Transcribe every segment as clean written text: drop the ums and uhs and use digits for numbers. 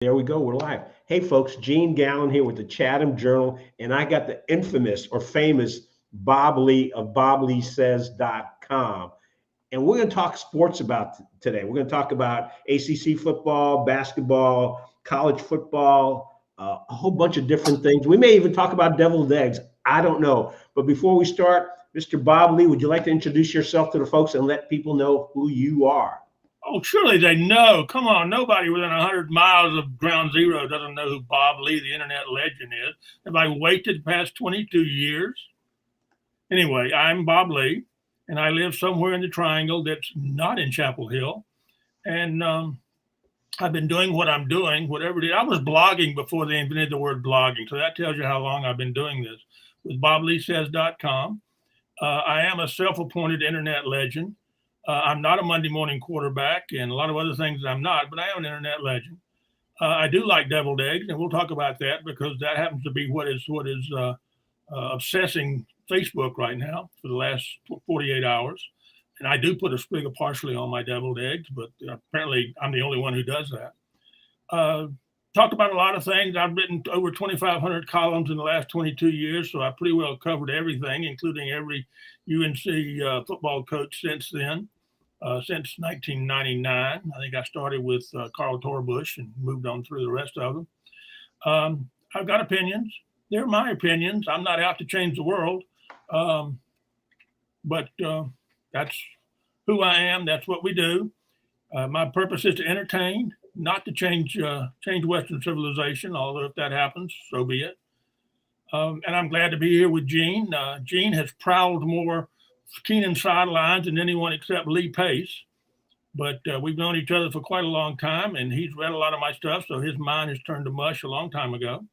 There we go. We're live. Hey, folks, Gene Galin here with the Chatham Journal, and I got the infamous or famous BobLee of BobLeeSays.com. And we're going to talk sports about today. We're going to talk about ACC football, basketball, college football, a whole bunch of different things. We may even talk about deviled eggs. I don't know. But before we start, Mr. BobLee, would you like to introduce yourself to the folks and let people know who you are? Oh, surely they know. Come on, nobody within 100 miles of Ground Zero doesn't know who Bob Lee, the internet legend, is. Have I waited the past 22 years? Anyway, I'm Bob Lee, and I live somewhere in the Triangle that's not in Chapel Hill. And I've been doing what I'm doing, whatever it is. I was blogging before they invented the word blogging, so that tells you how long I've been doing this. With BobLeeSays.com, I am a self-appointed internet legend. I'm not a Monday morning quarterback and a lot of other things I'm not, but I am an internet legend. I do like deviled eggs, and we'll talk about that because that happens to be what is obsessing Facebook right now for the last 48 hours. And I do put a sprig of parsley on my deviled eggs, but apparently I'm the only one who does that. Talked about a lot of things. I've written over 2,500 columns in the last 22 years, so I pretty well covered everything, including every UNC football coach since then. Since 1999. I think I started with Carl Torbush and moved on through the rest of them. I've got opinions. They're my opinions. I'm not out to change the world, but that's who I am. That's what we do. My purpose is to entertain, not to change Western civilization, although if that happens, so be it. And I'm glad to be here with Gene. Gene has prowled more Keenan sidelines than anyone except Lee Pace. But we've known each other for quite a long time, and he's read a lot of my stuff, so his mind has turned to mush a long time ago.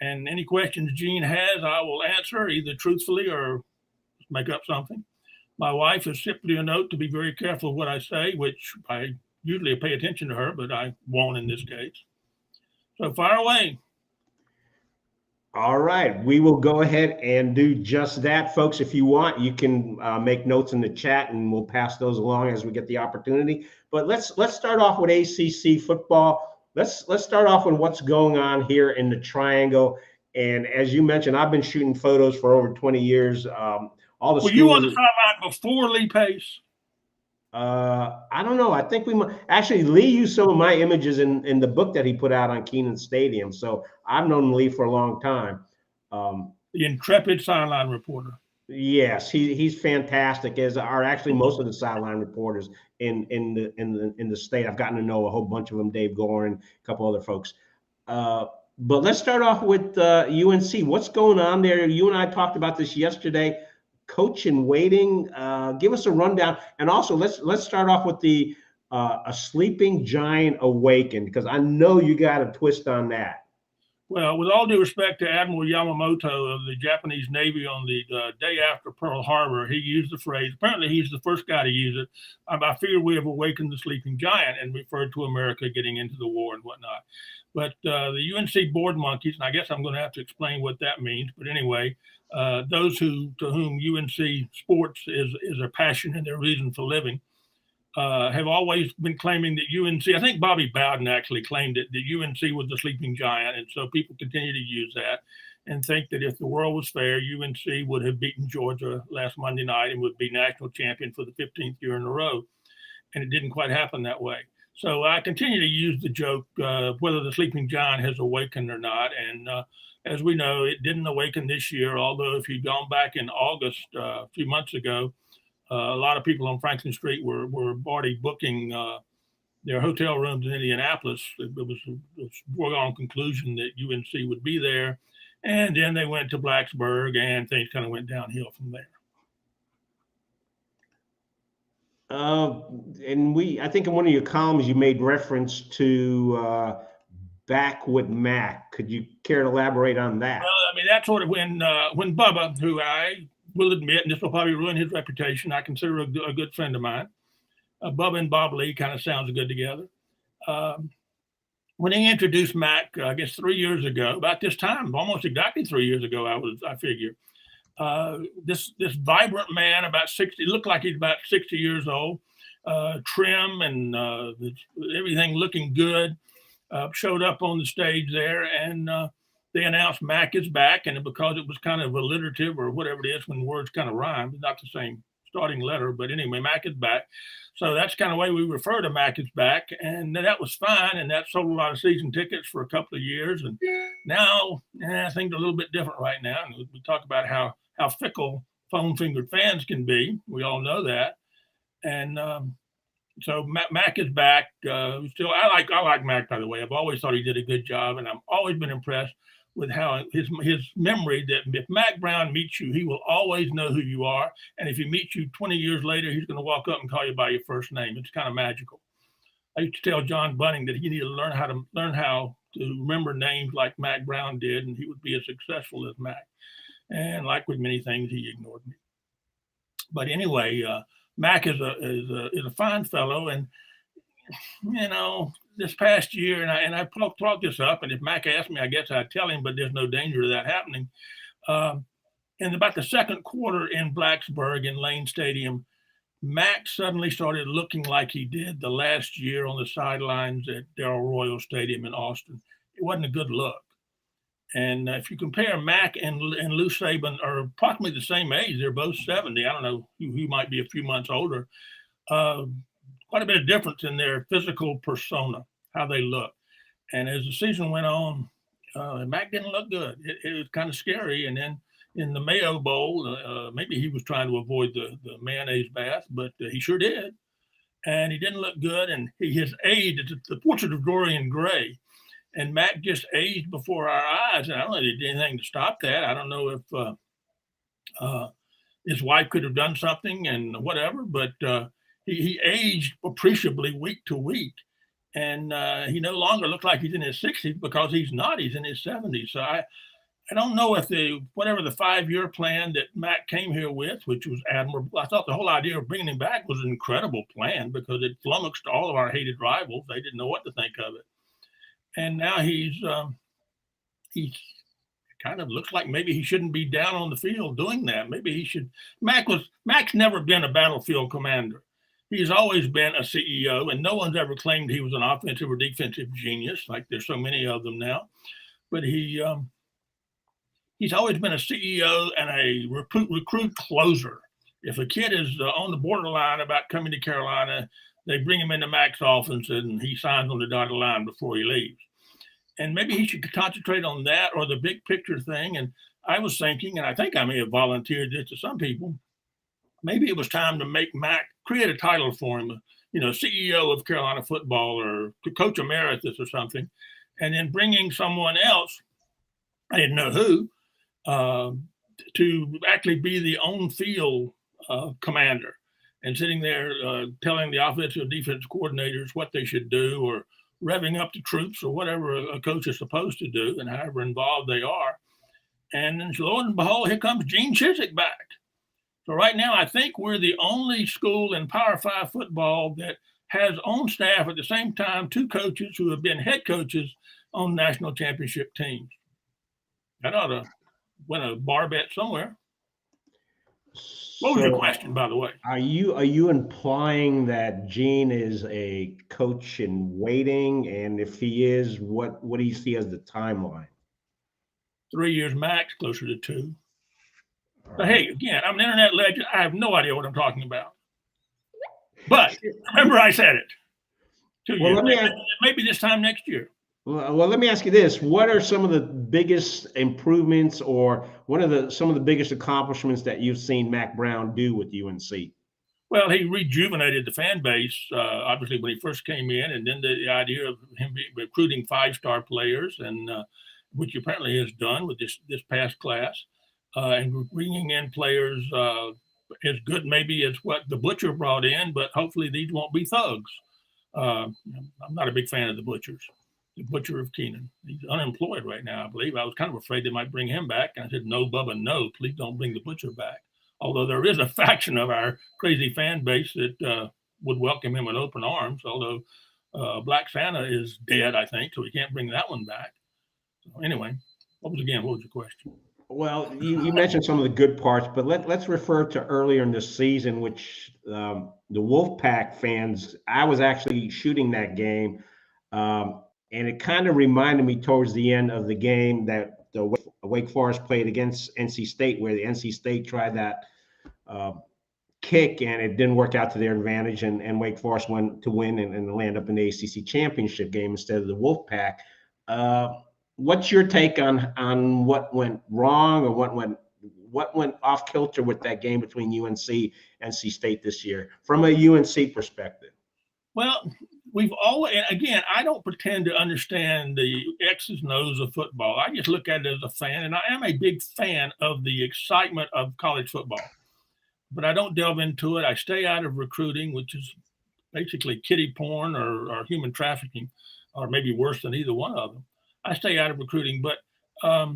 And any questions Gene has, I will answer either truthfully or make up something. My wife has sent me a note to be very careful of what I say, which I usually pay attention to her, but I won't in this case. So fire away. All right, we will go ahead and do just that, folks. If you want, you can make notes in the chat, and we'll pass those along as we get the opportunity. But let's start off with ACC football. Let's start off with what's going on here in the Triangle. And as you mentioned, I've been shooting photos for over 20 years. All the Were you on the sideline before Lee Pace? I don't know. I think we might actually Lee used some of my images in the book that he put out on Keenan Stadium. So I've known Lee for a long time. The intrepid sideline reporter. Yes, he's fantastic, as are actually most of the sideline reporters in the state. I've gotten to know a whole bunch of them, Dave Gorin, a couple other folks. But let's start off with UNC. What's going on there? You and I talked about this yesterday. Coach in waiting. Give us a rundown, and also let's start off with the a sleeping giant awakened, because I know you got a twist on that. Well, with all due respect to Admiral Yamamoto of the Japanese Navy on the day after Pearl Harbor, he used the phrase. Apparently, he's the first guy to use it. I fear we have awakened the sleeping giant, and referred to America getting into the war and whatnot. But the UNC board monkeys, and I guess I'm going to have to explain what that means. But anyway, those to whom UNC sports is their passion and their reason for living, have always been claiming that UNC, I think Bobby Bowden actually claimed it, that UNC was the sleeping giant. And so people continue to use that and think that if the world was fair, UNC would have beaten Georgia last Monday night and would be national champion for the 15th year in a row. And it didn't quite happen that way. So I continue to use the joke, whether the sleeping giant has awakened or not. And as we know, it didn't awaken this year, although if you'd gone back in August, a few months ago, a lot of people on Franklin Street were already booking their hotel rooms in Indianapolis. It was a foregone conclusion that UNC would be there. And then they went to Blacksburg, and things kind of went downhill from there. And I think in one of your columns, you made reference to back with Mac. Could you care to elaborate on that? Well, I mean, that's sort of when Bubba, who I will admit, and this will probably ruin his reputation, I consider a good friend of mine. Bubba and Bob Lee kind of sounds good together. When he introduced Mac, I guess 3 years ago, about this time, almost exactly 3 years ago, I figure, this vibrant man, about 60, looked like he's about 60 years old, trim and everything looking good. showed up on the stage there, and they announced Mac is back. And because it was kind of alliterative or whatever it is when words kind of rhyme, it's not the same starting letter, but anyway, Mac is back. So that's kind of the way we refer to Mac is back, and that was fine, and that sold a lot of season tickets for a couple of years. And now things are a little bit different right now. And we talk about how fickle foam-fingered fans can be. We all know that. And so Mac is back. Still, I like Mac, by the way. I've always thought he did a good job, and I've always been impressed with how his memory, that if Mac Brown meets you, he will always know who you are. And if he meets you 20 years later, he's going to walk up and call you by your first name. It's kind of magical. I used to tell John Bunning that he needed to learn how to remember names like Mac Brown did, and he would be as successful as Mac. And like with many things, he ignored me. But anyway, Mac is a fine fellow, and this past year, and I brought this up, and if Mac asked me, I guess I'd tell him, but there's no danger of that happening. In about the second quarter in Blacksburg in Lane Stadium, Mac suddenly started looking like he did the last year on the sidelines at Darrell Royal Stadium in Austin. It wasn't a good look. And if you compare Mac and Lou Saban are approximately the same age, they're both 70. I don't know who might be a few months older. Quite a bit of difference in their physical persona, how they look. And as the season went on, Mac didn't look good. It was kind of scary. And then in the Mayo Bowl, maybe he was trying to avoid the mayonnaise bath, but he sure did. And he didn't look good. And his age, it's the portrait of Dorian Gray. And Mac just aged before our eyes. And I don't know if he did anything to stop that. I don't know if his wife could have done something and whatever, but he aged appreciably week to week. And he no longer looks like he's in his 60s because he's not. He's in his 70s. So I don't know if whatever the 5-year plan that Mac came here with, which was admirable. I thought the whole idea of bringing him back was an incredible plan because it flummoxed all of our hated rivals. They didn't know what to think of it. And now he's kind of looks like maybe he shouldn't be down on the field doing that. Maybe he should. Mac's never been a battlefield commander. He's always been a CEO, and no one's ever claimed he was an offensive or defensive genius, like there's so many of them now. But he's always been a CEO and a recruit closer. If a kid is on the borderline about coming to Carolina, they bring him into Mac's office and he signs on the dotted line before he leaves. And maybe he should concentrate on that or the big picture thing. And I was thinking, and I think I may have volunteered this to some people, maybe it was time to make Mac create a title for him, CEO of Carolina football or coach emeritus or something, and then bringing someone else, I didn't know who, to actually be the on-field commander and sitting there telling the offensive and defensive coordinators what they should do or revving up the troops or whatever a coach is supposed to do and however involved they are. And then lo and behold, here comes Gene Chizik back. So right now, I think we're the only school in Power 5 football that has on staff at the same time 2 coaches who have been head coaches on national championship teams. That ought to win a bar bet somewhere. What was your question, by the way? Are you implying that Gene is a coach in waiting? And if he is, what do you see as the timeline? 3 years max, closer to 2. But hey, again, I'm an internet legend. I have no idea what I'm talking about. But remember, I said it. 2 years. Maybe this time next year. Well, let me ask you this: what are some of the biggest improvements, or some of the biggest accomplishments that you've seen Mac Brown do with UNC? Well, he rejuvenated the fan base, obviously when he first came in, and then the idea of him recruiting 5-star players, and which apparently he has done with this past class. And bringing in players as good maybe as what the Butcher brought in, but hopefully these won't be thugs. I'm not a big fan of the Butchers. The Butcher of Keenan. He's unemployed right now, I believe. I was kind of afraid they might bring him back. And I said, no, Bubba, no, please don't bring the Butcher back. Although there is a faction of our crazy fan base that would welcome him with open arms, although Black Santa is dead, I think, so we can't bring that one back. So anyway, what was your question? Well, you mentioned some of the good parts, but let's refer to earlier in the season, which the Wolfpack fans, I was actually shooting that game. And it kind of reminded me towards the end of the game that the Wake Forest played against NC State, where the NC State tried that uh, kick and it didn't work out to their advantage, and Wake Forest went to win and land up in the ACC championship game instead of the Wolfpack. What's your take on what went wrong, or what went off kilter with that game between UNC and NC State this year from a UNC perspective? Well, we've always, again, I don't pretend to understand the X's and O's of football. I just look at it as a fan, and I am a big fan of the excitement of college football. But I don't delve into it. I stay out of recruiting, which is basically kiddie porn or human trafficking, or maybe worse than either one of them. I stay out of recruiting, but I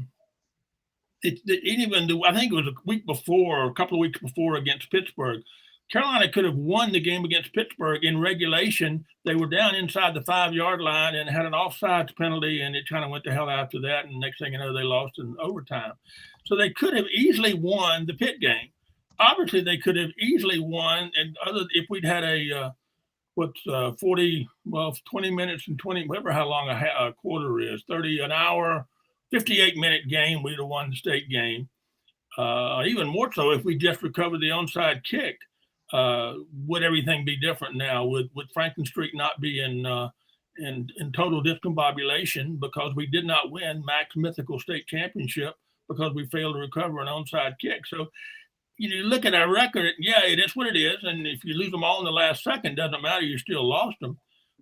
think it was a week before, or a couple of weeks before, against Pittsburgh. Carolina could have won the game against Pittsburgh in regulation. They were down inside the 5-yard line and had an offsides penalty, and it kind of went to hell after that. And next thing you know, they lost in overtime. So they could have easily won the Pitt game. Obviously, they could have easily won, and if we'd had a 20 minutes and 20, whatever how long a quarter is, 30 an hour, 58-minute game, we'd have won the state game. Even more so if we just recovered the onside kick. Would everything be different now? Would Franklin Street not be in total discombobulation because we did not win Mac's mythical state championship because we failed to recover an onside kick? So you look at our record, yeah, it is what it is. And if you lose them all in the last second, doesn't matter, you still lost them.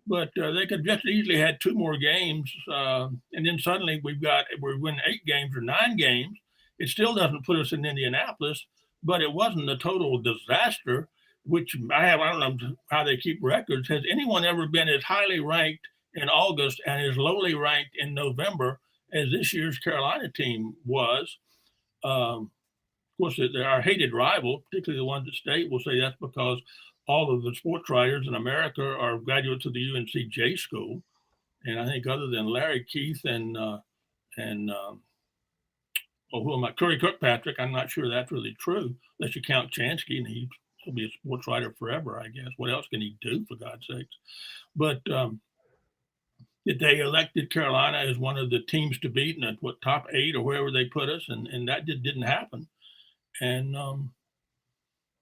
But they could just easily had 2 more games. And then suddenly we win 8 games or 9 games. It still doesn't put us in Indianapolis, but it wasn't a total disaster, which I don't know how they keep records. Has anyone ever been as highly ranked in August and as lowly ranked in November as this year's Carolina team was? Of course, our hated rival, particularly the ones at state, will say that's because all of the sports writers in America are graduates of the UNC J School. And I think other than Larry Keith and Curry Kirkpatrick, I'm not sure that's really true, unless you count Chansky, and he'll be a sports writer forever, I guess. What else can he do, for God's sakes? But that they elected Carolina as one of the teams to beat in the top 8 or wherever they put us, and that didn't happen. And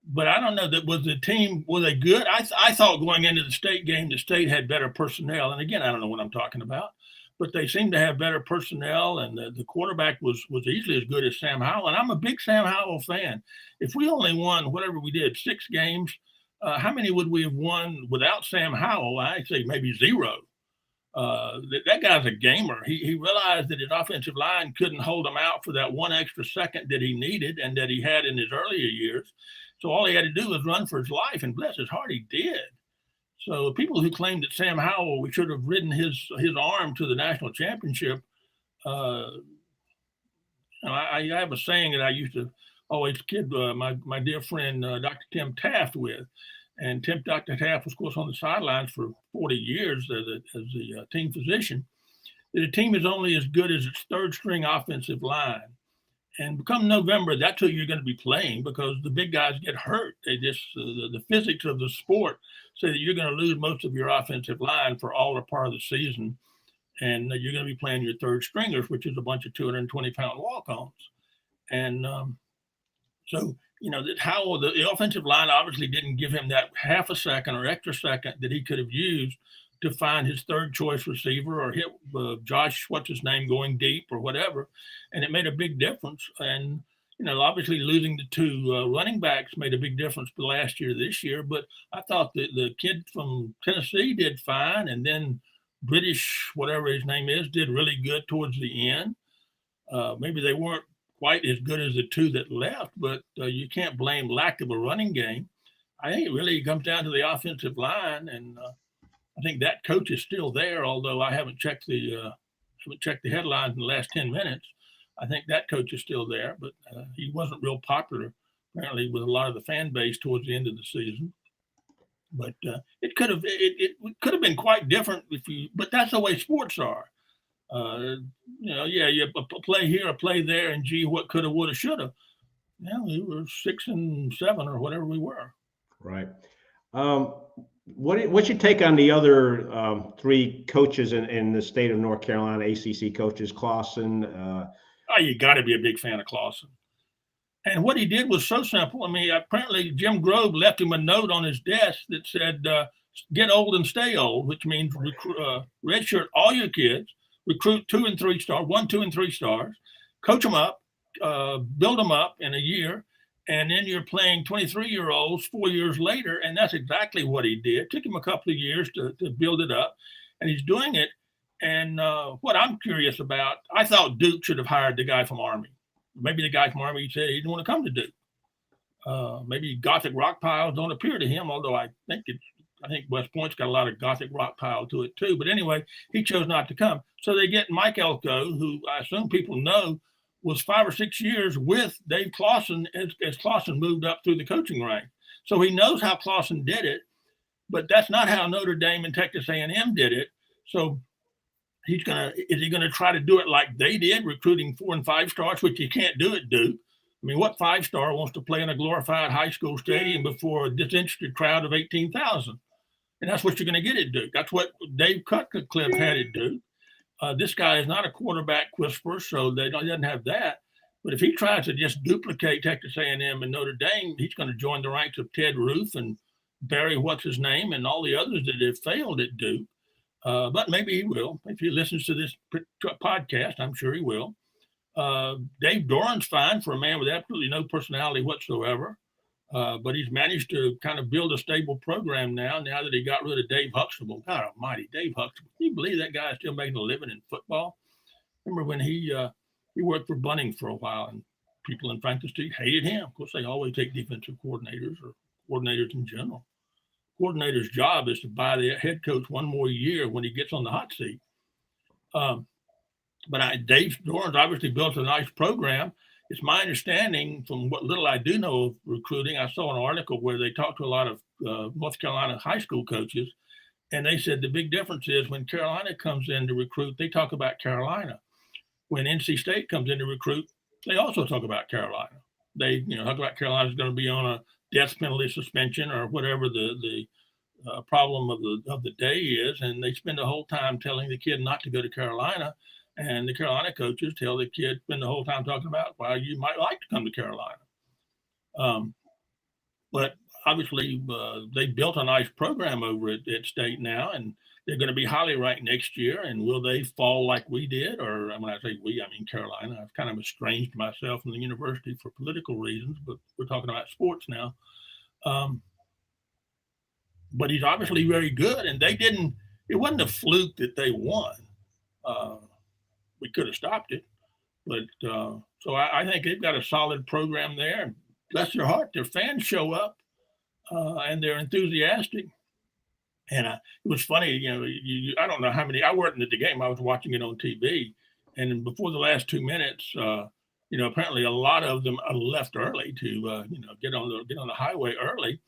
but I don't know, that was the team, were they good? I thought going into the state game, the state had better personnel. And again, I don't know what I'm talking about, but they seemed to have better personnel, and the quarterback was easily as good as Sam Howell. And I'm a big Sam Howell fan. If we only won whatever we did, 6 games, how many would we have won without Sam Howell? I'd say maybe 0. That guy's a gamer. He realized that his offensive line couldn't hold him out for that 1 extra second that he needed and that he had in his earlier years. So all he had to do was run for his life, and bless his heart, he did. So people who claimed that Sam Howell, we should have ridden his arm to the national championship. I have a saying that I used to always kid my dear friend Dr. Tim Taft with. And Dr. Taft was, of course, on the sidelines for 40 years as the team physician. That a team is only as good as its 3rd string offensive line. And come November, that's who you're going to be playing, because the big guys get hurt. They just the physics of the sport say that you're going to lose most of your offensive line for all or part of the season, and you're going to be playing your 3rd stringers, which is a bunch of 220-pound walk-ons. And so that Howell, the offensive line obviously didn't give him that half a second or extra second that he could have used to find his 3rd choice receiver or hit Josh, what's his name, going deep or whatever. And it made a big difference. And, obviously losing the 2 running backs made a big difference for last year, this year. But I thought that the kid from Tennessee did fine. And then British, whatever his name is, did really good towards the end. Maybe they weren't quite as good as the 2 that left, but you can't blame lack of a running game. I think it really comes down to the offensive line, and I think that coach is still there, although I haven't checked the headlines in the last 10 minutes. I think that coach is still there, but he wasn't real popular, apparently, with a lot of the fan base towards the end of the season. But it could have been quite different but that's the way sports are. You play here, a play there, and gee, what coulda, woulda, shoulda. Yeah, we were 6 and 7 or whatever we were. Right. What's your take on the other three coaches in the state of North Carolina, ACC coaches, Clawson? Oh, you got to be a big fan of Clawson. And what he did was so simple. I mean, apparently Jim Grove left him a note on his desk that said, "Get old and stay old," which means redshirt all your kids, recruit 2 and 3 star, 1, 2, and 3 stars, coach them up, build them up in a year, and then you're playing 23-year-olds 4 years later, and that's exactly what he did. It took him a couple of years to build it up, and he's doing it. And what I'm curious about, I thought Duke should have hired the guy from Army. Maybe the guy from Army said he didn't want to come to Duke. Maybe Gothic rock piles don't appeal to him, although I think West Point's got a lot of Gothic rock pile to it too. But anyway, he chose not to come. So they get Mike Elko, who I assume people know was 5 or 6 years with Dave Clawson as Clawson moved up through the coaching ranks. So he knows how Clawson did it, but that's not how Notre Dame and Texas A&M did it. So is he gonna try to do it like they did, recruiting 4 and 5 stars, which you can't do at Duke? I mean, what 5-star wants to play in a glorified high school stadium before a disinterested crowd of 18,000? And that's what you're going to get at Duke. That's what Dave Cutcliffe had at Duke. This guy is not a quarterback whisperer, so he doesn't have that. But if he tries to just duplicate Texas A&M and Notre Dame, he's going to join the ranks of Ted Ruth and Barry what's-his-name and all the others that have failed at Duke. But maybe he will. If he listens to this podcast, I'm sure he will. Dave Doran's fine for a man with absolutely no personality whatsoever. But he's managed to kind of build a stable program now that he got rid of Dave Huxtable. God almighty, Dave Huxtable. Can you believe that guy is still making a living in football? Remember when he worked for Bunning for a while, and people in Franklin Street hated him. Of course, they always take defensive coordinators or coordinators in general. Coordinator's job is to buy the head coach one more year when he gets on the hot seat. But Dave Doran's obviously built a nice program. It's my understanding, from what little I do know of recruiting, I saw an article where they talked to a lot of North Carolina high school coaches, and they said the big difference is when Carolina comes in to recruit, they talk about Carolina. When NC State comes in to recruit, they also talk about Carolina. They talk about Carolina's going to be on a death penalty suspension or whatever the problem of the day is, and they spend the whole time telling the kid not to go to Carolina. And the Carolina coaches tell the kid, spend the whole time talking about why you might like to come to Carolina. But obviously, they built a nice program over at State now, and they're going to be highly ranked next year. And will they fall like we did? Or when I say we, I mean Carolina. I've kind of estranged myself from the university for political reasons, but we're talking about sports now. But he's obviously very good, and it wasn't a fluke that they won. We could have stopped it, but so I think they've got a solid program there. Bless their heart, their fans show up and they're enthusiastic. And it was funny, I don't know how many. I wasn't at the game; I was watching it on TV. And before the last 2 minutes, apparently a lot of them left early to get on the highway early,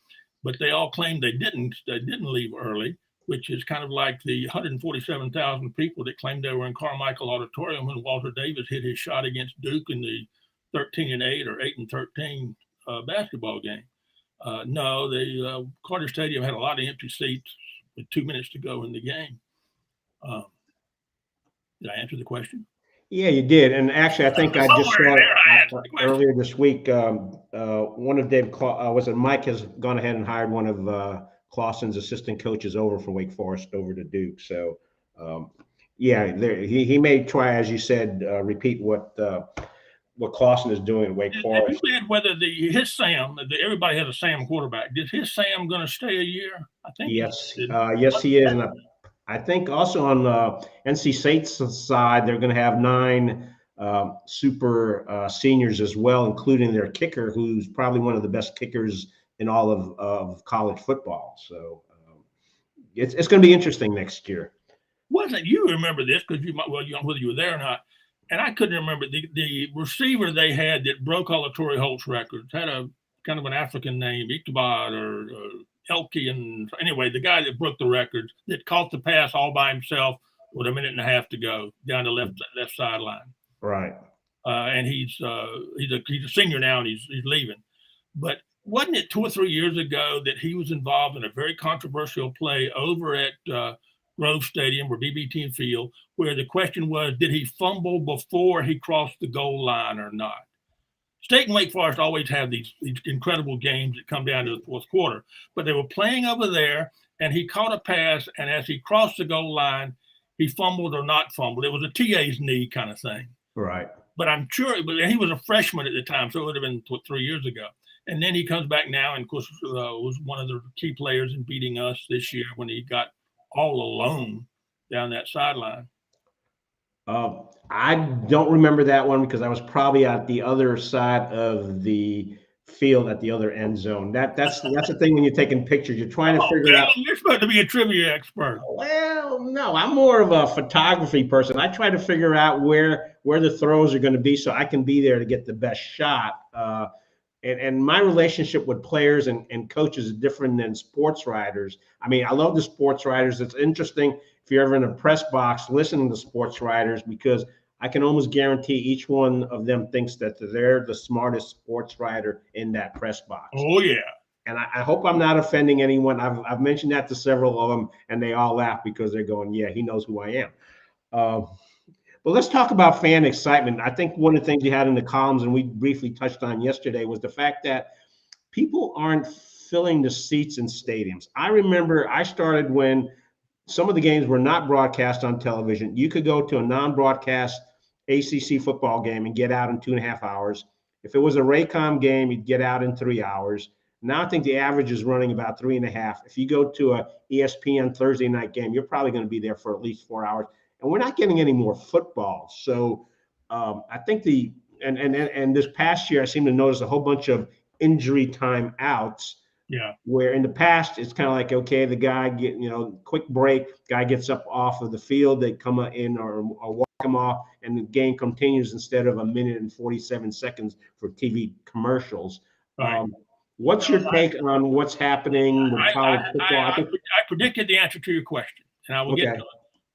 but they all claimed they didn't leave early, which is kind of like the 147,000 people that claimed they were in Carmichael Auditorium when Walter Davis hit his shot against Duke in the 13-8 or 8-13 basketball game. No, the Carter Stadium had a lot of empty seats with 2 minutes to go in the game. Did I answer the question? Yeah, you did. And actually, I think I just saw earlier this week, one of Mike has gone ahead and hired one of Clawson's assistant coaches over from Wake Forest over to Duke. So, he may try, as you said, repeat what Clawson is doing at Wake Forest. You said whether his Sam, everybody has a Sam quarterback. Is his Sam going to stay a year? I think yes, yes, he is. And I think also on NC State's side, they're going to have 9 super seniors as well, including their kicker, who's probably one of the best kickers in all of college football. So it's going to be interesting next year. Wasn't you remember this because whether you were there or not, and I couldn't remember the receiver they had that broke all the Torrey Holt's records had a kind of an African name, Ichabod or Elke, and anyway, the guy that broke the records that caught the pass all by himself with a minute and a half to go down the left sideline. Right. And he's a senior now, and he's leaving. But wasn't it 2 or 3 years ago that he was involved in a very controversial play over at Grove Stadium or BB Field, where the question was, did he fumble before he crossed the goal line or not? State and Wake Forest always have these incredible games that come down to the fourth quarter, but they were playing over there, and he caught a pass, and as he crossed the goal line, he fumbled or not fumbled. It was a TA's knee kind of thing. Right. But I'm sure, but he was a freshman at the time, so it would have been 3 years ago. And then he comes back now, and of course was one of the key players in beating us this year when he got all alone down that sideline. I don't remember that one because I was probably at the other side of the field at the other end zone. That's the thing when you're taking pictures. You're trying to figure out. You're supposed to be a trivia expert. Well, no, I'm more of a photography person. I try to figure out where the throws are going to be so I can be there to get the best shot. And my relationship with players and coaches is different than sports writers. I mean, I love the sports writers. It's interesting if you're ever in a press box listening to sports writers, because I can almost guarantee each one of them thinks that they're the smartest sports writer in that press box. Oh, yeah. And I hope I'm not offending anyone. I've mentioned that to several of them, and they all laugh because they're going, yeah, he knows who I am. But let's talk about fan excitement. I think one of the things you had in the columns, and we briefly touched on yesterday, was the fact that people aren't filling the seats in stadiums. I remember I started when some of the games were not broadcast on television. You could go to a non-broadcast ACC football game and get out in 2.5 hours. If it was a Raycom game, you'd get out in 3 hours. Now I think the average is running about 3.5. If you go to a ESPN Thursday night game, you're probably going to be there for at least 4 hours. And we're not getting any more football. So I think and this past year, I seem to notice a whole bunch of injury time outs. Yeah. Where in the past, it's kind of like, okay, the guy quick break, guy gets up off of the field, they come in or walk him off, and the game continues instead of 1 minute and 47 seconds for TV commercials. Right. What's your take on what's happening with college football? I predicted the answer to your question, and I will get to it.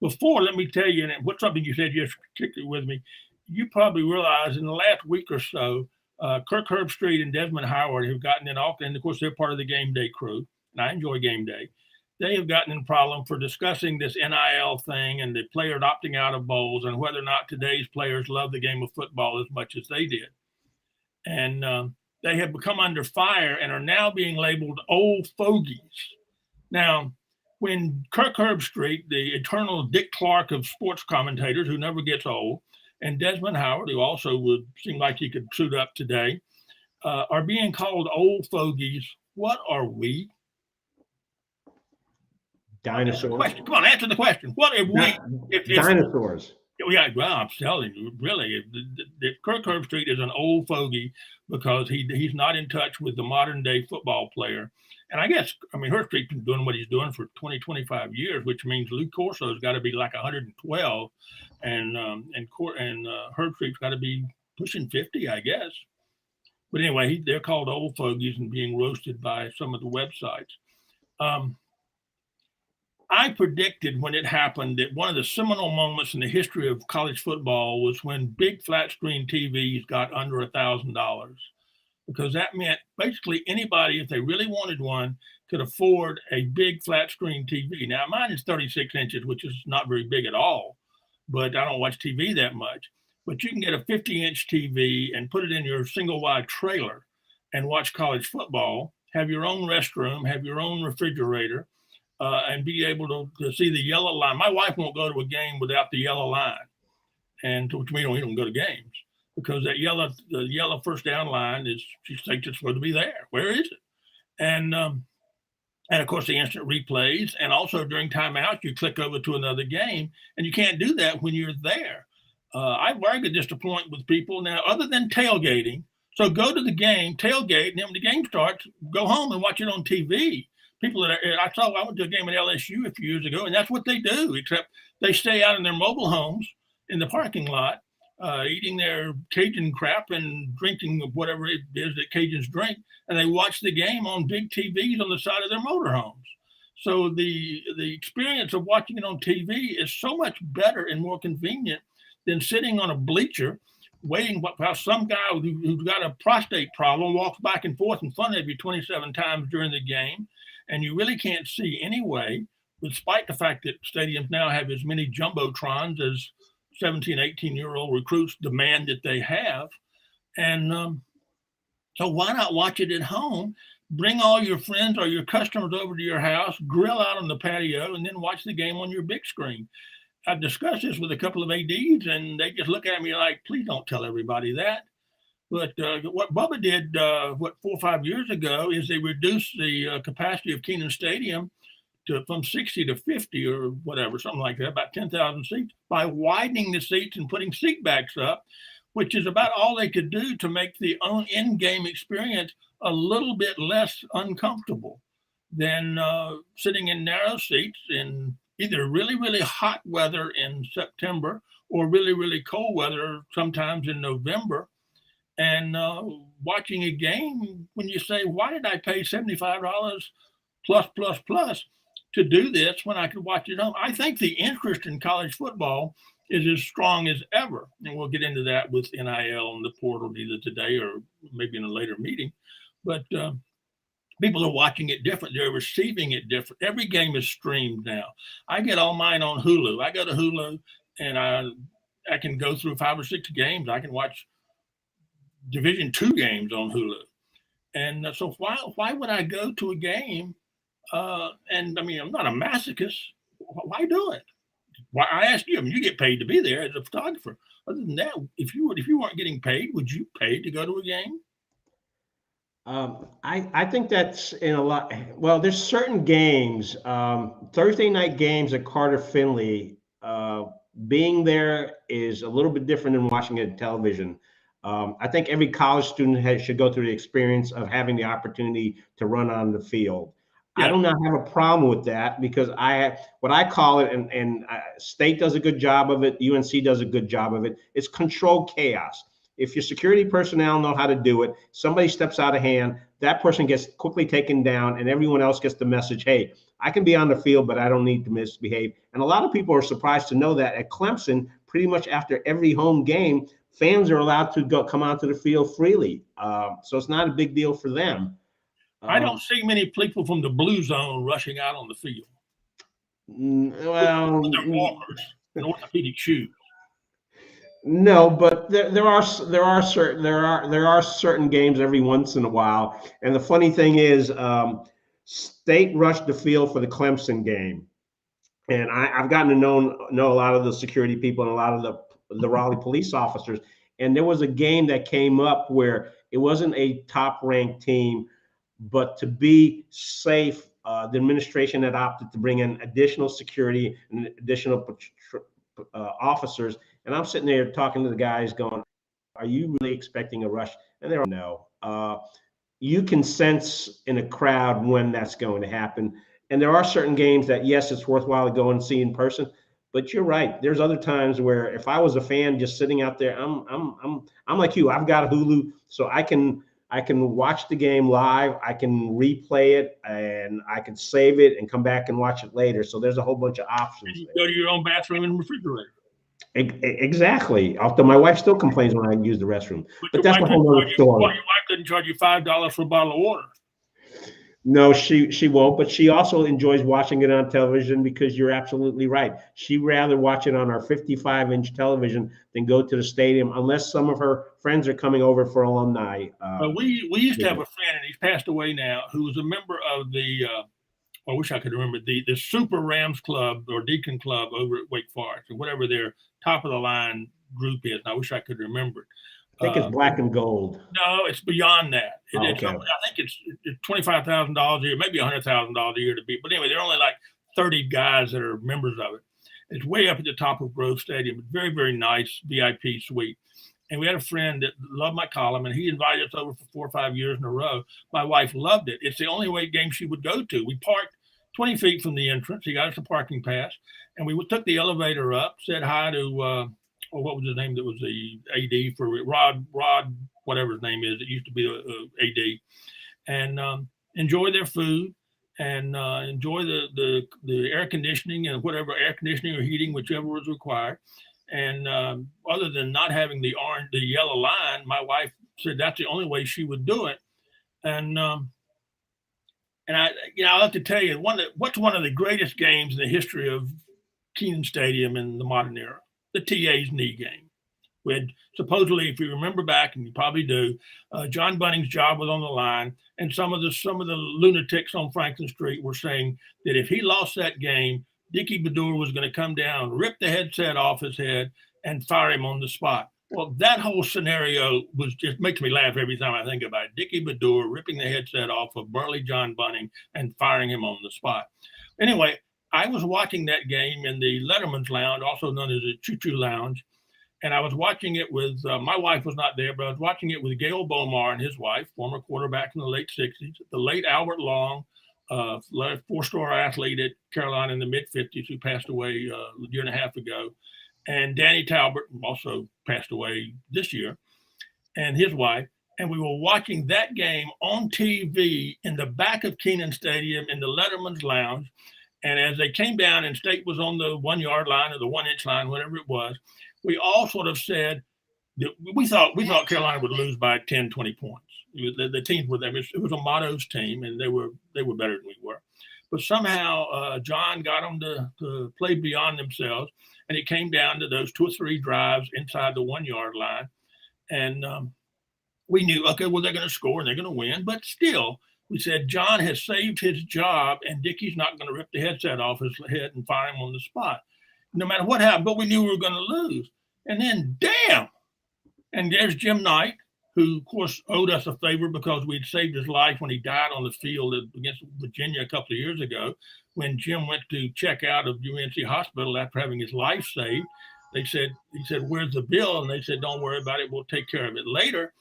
Before, let me tell you, and what's something you said yesterday, particularly with me, you probably realize in the last week or so, Kirk Herbstreit and Desmond Howard have gotten in, and of course they're part of the game day crew, and I enjoy game day. They have gotten in a problem for discussing this NIL thing and the players opting out of bowls and whether or not today's players love the game of football as much as they did. And they have become under fire and are now being labeled old fogies. Now, when Kirk Herbstreit, the eternal Dick Clark of sports commentators who never gets old, and Desmond Howard, who also would seem like he could suit up today, are being called old fogies, what are we? Dinosaurs. Come on, answer the question. What are we? Dinosaurs. Yeah, well, I'm telling you, really, if Kirk Herbstreit is an old fogey because he's not in touch with the modern day football player. And I guess, Herbstreit's been doing what he's doing for 20, 25 years, which means Lou Corso's got to be like 112, and Herbstreit's got to be pushing 50, I guess. But anyway, they're called old fogies and being roasted by some of the websites. I predicted when it happened that one of the seminal moments in the history of college football was when big flat screen TVs got under $1,000. Because that meant basically anybody, if they really wanted one, could afford a big flat screen TV. Now, mine is 36 inches, which is not very big at all, but I don't watch TV that much. But you can get a 50-inch TV and put it in your single-wide trailer and watch college football, have your own restroom, have your own refrigerator, and be able to see the yellow line. My wife won't go to a game without the yellow line, and which we don't go to games. Because the yellow first down line she thinks it's supposed to be there. Where is it? And of course the instant replays, and also during timeout you click over to another game, and you can't do that when you're there. I worry at this point with people now, other than tailgating. So go to the game, tailgate, and then when the game starts, go home and watch it on TV. People I went to a game at LSU a few years ago, and that's what they do. Except they stay out in their mobile homes in the parking lot. Eating their Cajun crap and drinking whatever it is that Cajuns drink, and they watch the game on big TVs on the side of their motorhomes. So the experience of watching it on TV is so much better and more convenient than sitting on a bleacher waiting while some guy who's got a prostate problem walks back and forth in front of you 27 times during the game, and you really can't see anyway, despite the fact that stadiums now have as many jumbotrons as 17, 18-year-old recruits demand that they have. And so why not watch it at home? Bring all your friends or your customers over to your house, grill out on the patio, and then watch the game on your big screen. I've discussed this with a couple of ADs, and they just look at me like, please don't tell everybody that. But what Bubba did, 4 or 5 years ago, is they reduced the capacity of Kenan Stadium from 60 to 50 or whatever, something like that, about 10,000 seats, by widening the seats and putting seat backs up, which is about all they could do to make the in-game experience a little bit less uncomfortable than sitting in narrow seats in either really, really hot weather in September or really, really cold weather sometimes in November. And watching a game, when you say, why did I pay $75 plus to do this when I could watch it home? I think the interest in college football is as strong as ever. And we'll get into that with NIL and the portal either today or maybe in a later meeting. But people are watching it different. They're receiving it different. Every game is streamed now. I get all mine on Hulu. I go to Hulu and I can go through 5 or 6 games. I can watch Division II games on Hulu. And so why would I go to a game? And I mean, I'm not a masochist. Why do it? Why, I ask you, I mean, you get paid to be there as a photographer. Other than that, if you weren't getting paid, would you pay to go to a game? I think that's in a lot. Well, there's certain games, Thursday night games at Carter Finley, being there is a little bit different than watching it on television. I think every college student should go through the experience of having the opportunity to run on the field. Yeah. I do not have a problem with that because what I call it, and State does a good job of it, UNC does a good job of it, it's controlled chaos. If your security personnel know how to do it, somebody steps out of hand, that person gets quickly taken down, and everyone else gets the message, hey, I can be on the field, but I don't need to misbehave. And a lot of people are surprised to know that at Clemson, pretty much after every home game, fans are allowed to come onto the field freely. So it's not a big deal for them. I don't see many people from the blue zone rushing out on the field. Well, they're walkers in orthopedic shoes. No, but there are certain games every once in a while. And the funny thing is, State rushed the field for the Clemson game, and I've gotten to know a lot of the security people and a lot of the Raleigh police officers. And there was a game that came up where it wasn't a top-ranked team, but to be safe, the administration had opted to bring in additional security and additional officers. And I'm sitting there talking to the guys going, are you really expecting a rush? And they're no. You can sense in a crowd when that's going to happen. And there are certain games that, yes, it's worthwhile to go and see in person. But you're right. There's other times where if I was a fan just sitting out there, I'm like you. I've got Hulu, so I can watch the game live. I can replay it, and I can save it and come back and watch it later. So there's a whole bunch of options. And you go to your own bathroom and refrigerator. Exactly. Although my wife still complains when I use the restroom, but that's a whole other story. Your wife couldn't charge you $5 for a bottle of water. No, she won't. But she also enjoys watching it on television because you're absolutely right. She'd rather watch it on our 55-inch television than go to the stadium unless some of her friends are coming over for alumni. We used to have a friend, and he's passed away now, who was a member of the. I wish I could remember the Super Rams Club or Deacon Club over at Wake Forest or whatever their top of the line group is. And I wish I could remember it. I think it's black and gold. No, it's beyond that. Okay. I think it's $25,000 a year, maybe $100,000 a year to be. But anyway, there are only like 30 guys that are members of it. It's way up at the top of Grove Stadium. Very, very nice VIP suite. And we had a friend that loved my column, and he invited us over for 4 or 5 years in a row. My wife loved it. It's the only game she would go to. We parked 20 feet from the entrance. He got us a parking pass, and we took the elevator up, said hi to, what was his name that was the AD for Rod, whatever his name is. It used to be AD. And enjoy their food and enjoy the air conditioning and whatever air conditioning or heating, whichever was required. And other than not having the yellow line, my wife said that's the only way she would do it. And I'll have to tell you what's one of the greatest games in the history of Kenan Stadium in the modern era, the TA's knee game. When supposedly, if you remember back, and you probably do, John Bunning's job was on the line, and some of the lunatics on Franklin Street were saying that if he lost that game, Dickie Bedour was going to come down, rip the headset off his head, and fire him on the spot. Well, that whole scenario just makes me laugh every time I think about it. Dickie Bedour ripping the headset off of burly John Bunning and firing him on the spot. Anyway, I was watching that game in the Letterman's Lounge, also known as the Choo Choo Lounge. And I was watching it with, my wife was not there, but I was watching it with Gail Bomar and his wife, former quarterback in the late 60s, the late Albert Long, four-star athlete at Carolina in the mid-50s who passed away a year and a half ago, and Danny Talbert, who also passed away this year, and his wife. And we were watching that game on TV in the back of Kenan Stadium in the Letterman's Lounge. And as they came down and State was on the 1 yard line or the 1 inch line, whatever it was, we all sort of said that we thought Carolina would lose by 10, 20 points. The teams were there. It was a Motto's team, and they were better than we were. But somehow John got them to play beyond themselves, and it came down to those 2 or 3 drives inside the 1 yard line. And we knew, okay, well, they're going to score and they're going to win. But still, we said, John has saved his job, and Dickie's not going to rip the headset off his head and fire him on the spot, no matter what happened. But we knew we were going to lose. And then, damn, and there's Jim Knight, who, of course, owed us a favor because we'd saved his life when he died on the field against Virginia a couple of years ago. When Jim went to check out of UNC Hospital after having his life saved, he said, where's the bill? And they said, don't worry about it. We'll take care of it later.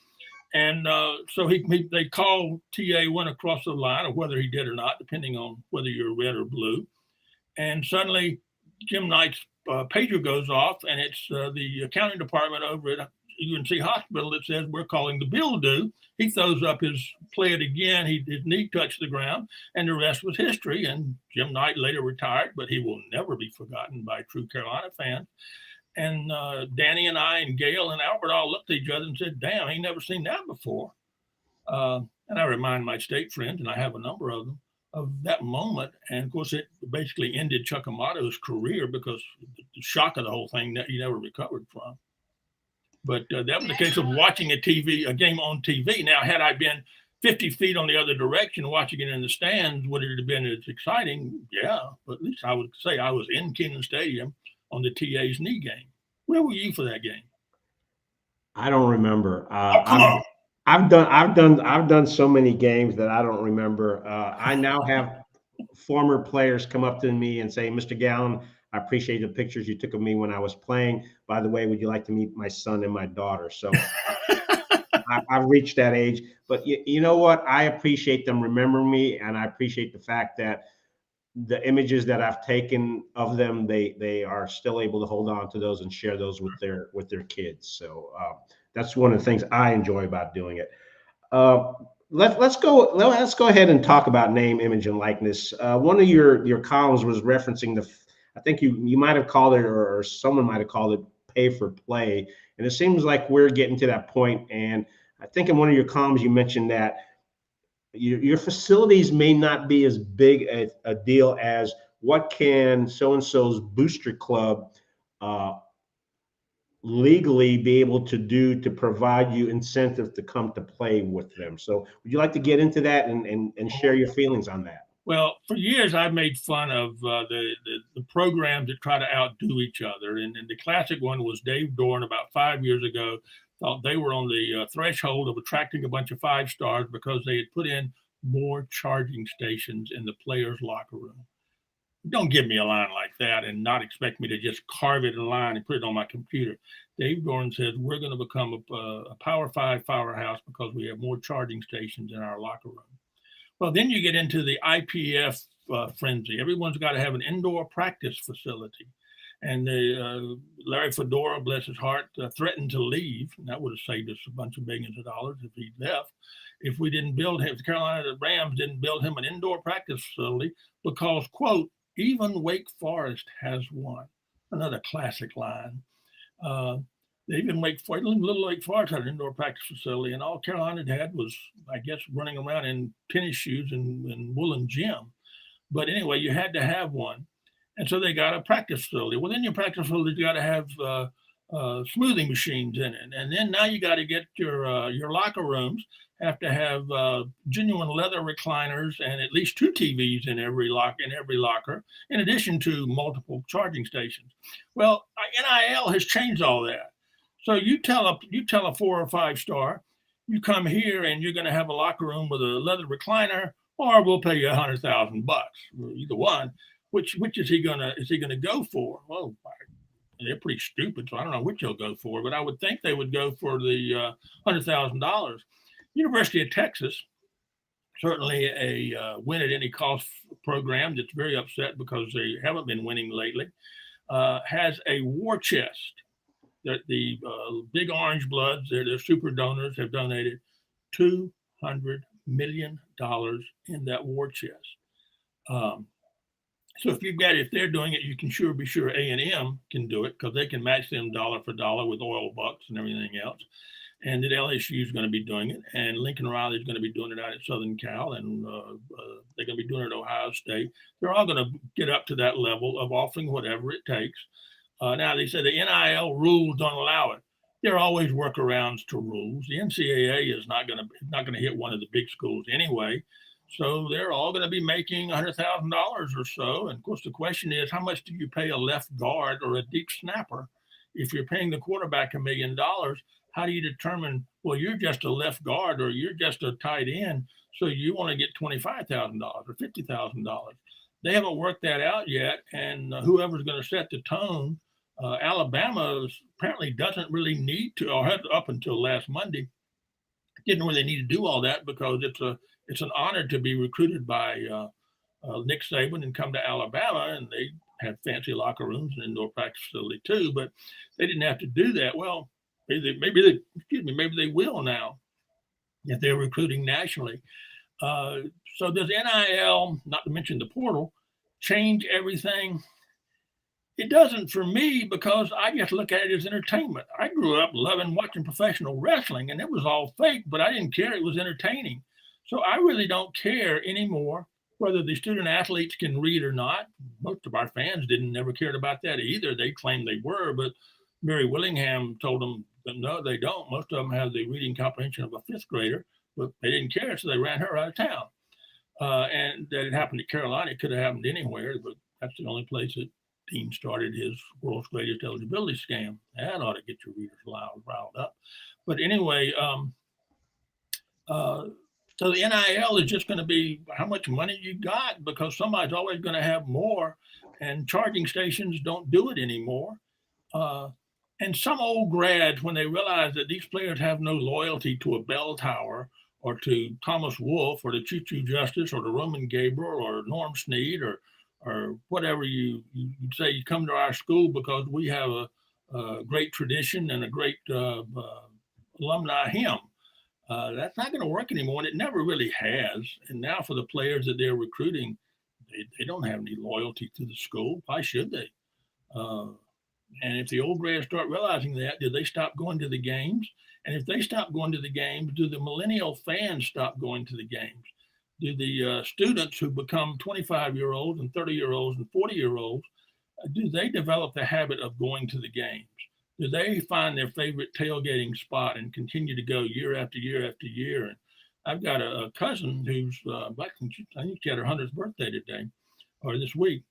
And so they called TA, went across the line, or whether he did or not, depending on whether you're red or blue. And suddenly Jim Knight's pager goes off, and it's the accounting department over at UNC Hospital that says we're calling the bill due. He throws up his play it again. His knee touched the ground, and the rest was history. And Jim Knight later retired, but he will never be forgotten by true Carolina fans. And Danny and I and Gail and Albert all looked at each other and said, damn, I ain't never seen that before. And I remind my State friends, and I have a number of them, of that moment. And of course, it basically ended Chuck Amato's career because the shock of the whole thing that he never recovered from. But that was the case of watching a game on TV. Now, had I been 50 feet on the other direction watching it in the stands, would it have been as exciting? Yeah, but at least I would say I was in Kenan Stadium on the TA's knee game. Where were you for that game? I don't remember. I've done so many games that I don't remember. I now have former players come up to me and say, Mr. Galin, I appreciate the pictures you took of me when I was playing. By the way, would you like to meet my son and my daughter? So I've reached that age. But you know what? I appreciate them remembering me, and I appreciate the fact that the images that I've taken of them, they are still able to hold on to those and share those with their kids. So that's one of the things I enjoy about doing it. Let's go ahead and talk about name, image, and likeness. One of your columns was referencing I think you might have called it, or someone might have called it, pay for play. And it seems like we're getting to that point. And I think in one of your columns you mentioned that your facilities may not be as big a deal as what can so-and-so's booster club legally be able to do to provide you incentive to come to play with them. So would you like to get into that and share your feelings on that? Well, for years, I've made fun of the programs that try to outdo each other. And the classic one was Dave Dorn about 5 years ago. Thought they were on the threshold of attracting a bunch of 5-stars because they had put in more charging stations in the players' locker room. Don't give me a line like that and not expect me to just carve it in line and put it on my computer. Dave Dorn said, we're going to become a Power 5 powerhouse because we have more charging stations in our locker room. Well, then you get into the IPF frenzy. Everyone's got to have an indoor practice facility. And Larry Fedora, bless his heart, threatened to leave. And that would have saved us a bunch of millions of dollars if he left. If we didn't build him, if the Carolina Rams didn't build him an indoor practice facility because, quote, even Wake Forest has one. Another classic line. They even Little Lake Forest had an indoor practice facility, and all Carolina had was, I guess, running around in tennis shoes and woolen gym. But anyway, you had to have one. And so they got a practice facility. Well, then your practice facility, you got to have smoothing machines in it. And then now you got to get your locker rooms have to have genuine leather recliners and at least 2 TVs in every locker, in addition to multiple charging stations. Well, NIL has changed all that. So you tell a 4 or 5 star, you come here and you're going to have a locker room with a leather recliner, or we'll pay you $100,000, either one. Which is he gonna go for? Well, they're pretty stupid, so I don't know which he'll go for, but I would think they would go for the $100,000. University of Texas, certainly a win at any cost program that's very upset because they haven't been winning lately, has a war chest that the big orange bloods, their super donors, have donated $200 million in that war chest. So if they're doing it, you can be sure A&M can do it, because they can match them dollar for dollar with oil bucks and everything else. And that LSU is going to be doing it, and Lincoln Riley is going to be doing it out at Southern Cal, and they're going to be doing it at Ohio State. They're all going to get up to that level of offering whatever it takes. Now, they say the NIL rules don't allow it. There are always workarounds to rules. The NCAA is not going to hit one of the big schools anyway. So they're all going to be making $100,000 or so. And of course, the question is, how much do you pay a left guard or a deep snapper? If you're paying the quarterback $1 million, how do you determine, well, you're just a left guard or you're just a tight end, so you want to get $25,000 or $50,000? They haven't worked that out yet. And whoever's going to set the tone, Alabama apparently doesn't really need to, or had up until last Monday, didn't really need to do all that, because it's an honor to be recruited by Nick Saban and come to Alabama, and they have fancy locker rooms and indoor practice facility too, but they didn't have to do that. Well, maybe they will now if they're recruiting nationally. So does NIL, not to mention the portal, change everything? It doesn't for me, because I just look at it as entertainment. I grew up loving watching professional wrestling, and it was all fake, but I didn't care. It was entertaining. So I really don't care anymore whether the student athletes can read or not. Most of our fans never cared about that either. They claimed they were, but Mary Willingham told them that no, they don't. Most of them have the reading comprehension of a 5th grader, but they didn't care, so they ran her out of town. And that it happened to Carolina. It could have happened anywhere, but that's the only place that Dean started his world's greatest eligibility scam. That ought to get your readers riled up. But anyway, so the NIL is just going to be how much money you got, because somebody's always going to have more, and charging stations don't do it anymore. And some old grads, when they realize that these players have no loyalty to a bell tower or to Thomas Wolfe or to Choo Choo Justice or to Roman Gabriel or Norm Snead or whatever you'd say, you come to our school because we have a great tradition and a great alumni hymn. That's not going to work anymore, and it never really has. And now for the players that they're recruiting, they don't have any loyalty to the school. Why should they? And if the old grads start realizing that, do they stop going to the games? And if they stop going to the games, do the millennial fans stop going to the games? Do the students who become 25-year-olds and 30-year-olds and 40-year-olds, do they develop the habit of going to the games? Do they find their favorite tailgating spot and continue to go year after year after year? And I've got a cousin who's, I think she had her 100th birthday today, or this week,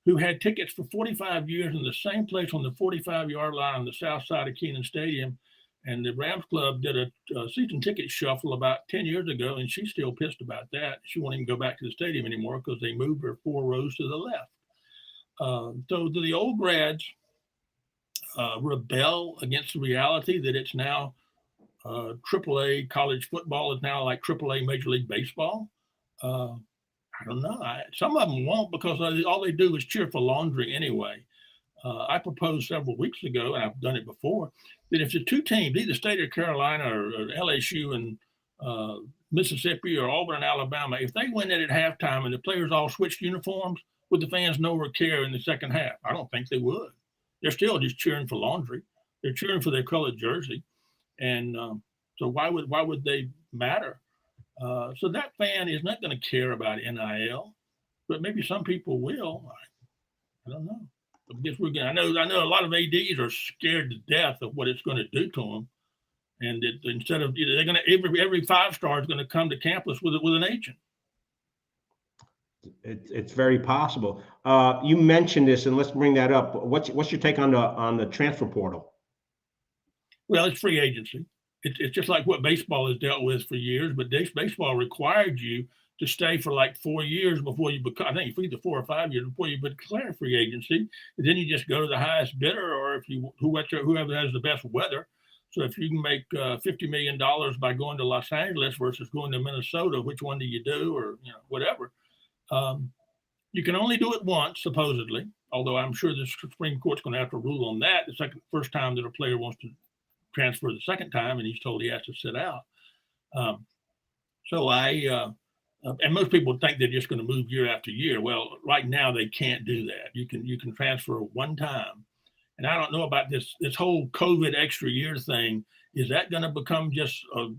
who had tickets for 45 years in the same place on the 45-yard line on the south side of Kenan Stadium. And the Rams Club did a season ticket shuffle about 10 years ago, and she's still pissed about that. She won't even go back to the stadium anymore because they moved her 4 rows to the left. So do the old grads rebel against the reality that it's now AAA college football is now like AAA Major League Baseball? I don't know. Some of them won't, because all they do is cheer for laundry anyway. I proposed several weeks ago, and I've done it before, that if the 2 teams, either State of Carolina or LSU and Mississippi or Auburn and Alabama, if they win it at halftime and the players all switched uniforms, would the fans know or care in the second half? I don't think they would. They're still just cheering for laundry. They're cheering for their colored jersey, and so why would they matter? So that fan is not going to care about NIL, but maybe some people will. I don't know. I guess we're going. I know a lot of ads are scared to death of what it's going to do to them, and instead of they're going to every 5-star is going to come to campus with an agent. It's very possible. You mentioned this, and let's bring that up. What's your take on the transfer portal? Well, it's free agency. It's just like what baseball has dealt with for years, but baseball required you to stay for like 4 years before you become, I think either 4 or 5 years before you declare free agency. And then you just go to the highest bidder, or if you whoever has the best weather. So if you can make $50 million by going to Los Angeles versus going to Minnesota, which one do you do, or whatever? You can only do it once, supposedly. Although I'm sure the Supreme Court's going to have to rule on that. The first time that a player wants to transfer the second time, and he's told he has to sit out. And most people think they're just going to move year after year. Well, right now they can't do that. You can transfer one time, and I don't know about this whole COVID extra year thing. Is that going to become just a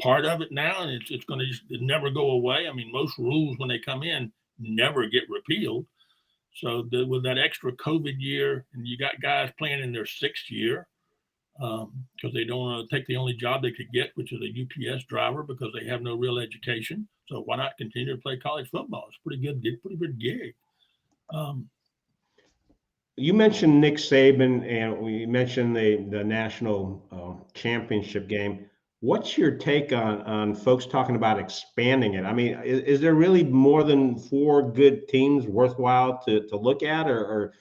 part of it now, and it's going to just never go away? I mean, most rules when they come in never get repealed. So with that extra COVID year, and you got guys playing in their 6th year, because they don't want to take the only job they could get, which is a UPS driver, because they have no real education. So why not continue to play college football? It's pretty good gig. You mentioned Nick Saban, and we mentioned the national championship game. What's your take on folks talking about expanding it? I mean, is there really more than 4 good teams worthwhile to look at, or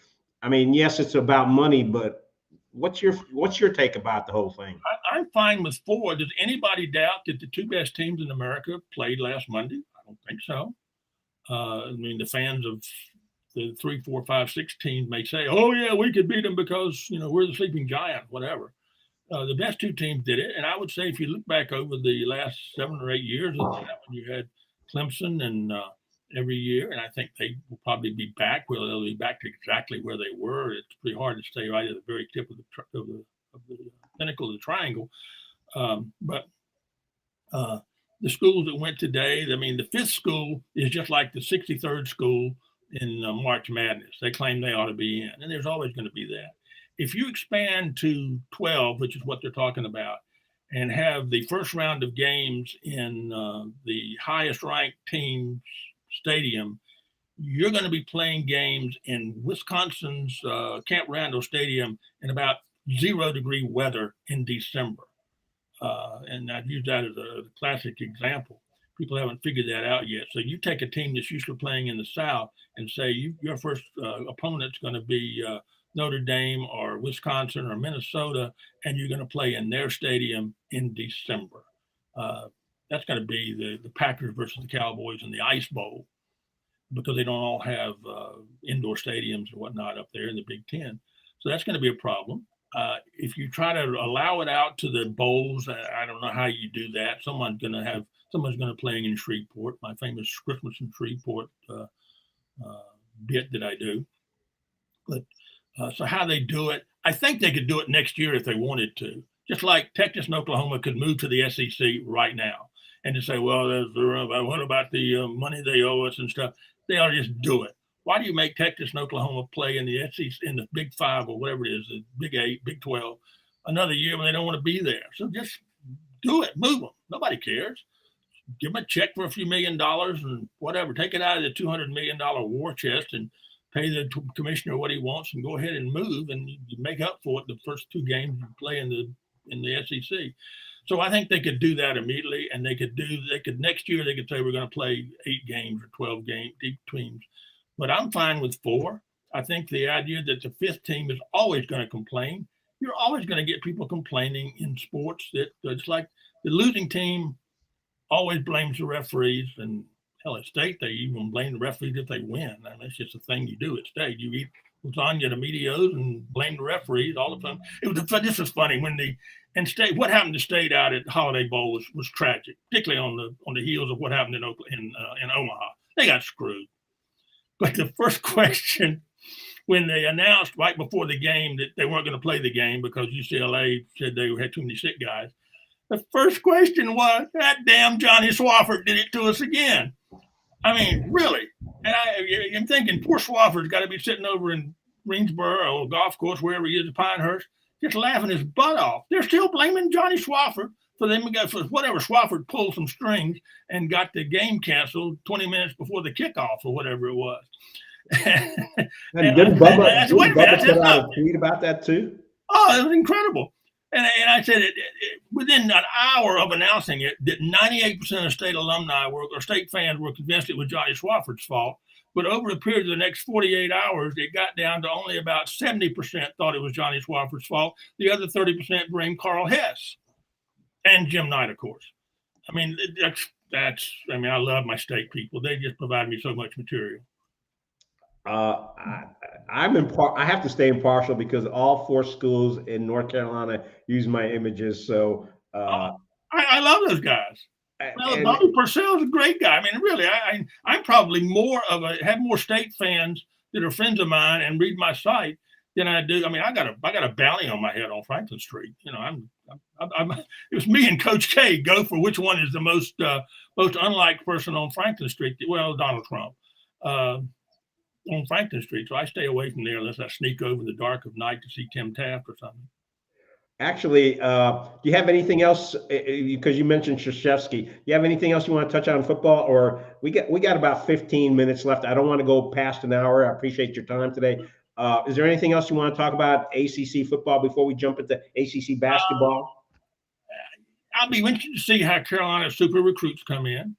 I mean, yes, it's about money, but what's your take about the whole thing? I'm fine with 4. Does anybody doubt that the 2 best teams in America played last Monday? I don't think so. I mean, the fans of the 3, 4, 5, 6 teams may say, "Oh yeah, we could beat them because we're the sleeping giant," whatever. The best 2 teams did it, and I would say if you look back over the last 7 or 8 years of that, when you had Clemson and every year, and I think they will probably be back. Well, they'll be back to exactly where they were. It's pretty hard to stay right at the very tip of the pinnacle of the triangle. But the schools that went today, I mean, the 5th school is just like the 63rd school in March Madness. They claim they ought to be in, and there's always going to be that. If you expand to 12, which is what they're talking about, and have the first round of games in the highest ranked team's stadium, you're going to be playing games in Wisconsin's Camp Randall Stadium in about 0-degree weather in December. And I've used that as a classic example. People haven't figured that out yet. So you take a team that's used to playing in the South and say your first opponent's going to be Notre Dame or Wisconsin or Minnesota, and you're going to play in their stadium in December. That's going to be the Packers versus the Cowboys in the Ice Bowl, because they don't all have indoor stadiums or whatnot up there in the Big Ten. So that's going to be a problem. If you try to allow it out to the bowls, I don't know how you do that. Someone's going to playing in Shreveport, my famous Christmas in Shreveport bit that I do. But so how they do it, I think they could do it next year if they wanted to. Just like Texas and Oklahoma could move to the SEC right now and to say, well, what about the money they owe us and stuff? They ought to just do it. Why do you make Texas and Oklahoma play in the SEC, in the Big 5 or whatever it is, the Big 8, Big 12, another year when they don't want to be there? So just do it, move them. Nobody cares. Give them a check for a few $1 million and whatever. Take it out of the $200 million war chest and pay the commissioner what he wants and go ahead and move, and you make up for it the first 2 games you play in the SEC. So I think they could do that immediately, and they could next year they could say we're going to play 8 games or 12 teams. But I'm fine with 4. I think the idea that the 5th team is always going to complain. You're always going to get people complaining in sports that it's like the losing team always blames the referees, and hell, at state, they even blame the referees if they win. I mean, that's just a thing you do at state. You eat lasagna at Emilio's and blame the referees all the time. This was funny when in state. What happened to state out at Holiday Bowl was tragic, particularly on the heels of what happened in Omaha. They got screwed. But the first question when they announced right before the game that they weren't going to play the game because UCLA said they had too many sick guys, the first question was, that damn Johnny Swafford did it to us again. I mean, really. And I'm thinking, poor Swafford's got to be sitting over in Greensboro or golf course, wherever he is in Pinehurst, just laughing his butt off. They're still blaming Johnny Swafford for whatever. Swafford pulled some strings and got the game canceled 20 minutes before the kickoff or whatever it was. And didn't Bubba put out a tweet about that too? Oh, it was incredible. And I said, within an hour of announcing it, that 98% of state alumni or state fans were convinced it was Johnny Swafford's fault. But over the period of the next 48 hours, it got down to only about 70% thought it was Johnny Swafford's fault. The other 30% blamed Carl Hess and Jim Knight, of course. I mean, I love my state people. They just provide me so much material. I have to stay impartial because all 4 schools in North Carolina use my images. So I love those guys. Well, Bobby Purcell's a great guy. I mean, really, I'm probably have more state fans that are friends of mine and read my site than I do. I mean, I got a bounty on my head on Franklin Street. You know, it was me and Coach K go for which one is the most unliked person on Franklin Street. Well, Donald Trump. On Franklin Street, so I stay away from there unless I sneak over in the dark of night to see Tim Taft or something. Actually, do you have anything else? Because you mentioned Krzyzewski, do you have anything else you want to touch on football? Or we got about 15 minutes left. I don't want to go past an hour. I appreciate your time today. Is there anything else you want to talk about ACC football before we jump into ACC basketball? I'll be interested to see how Carolina super recruits come in,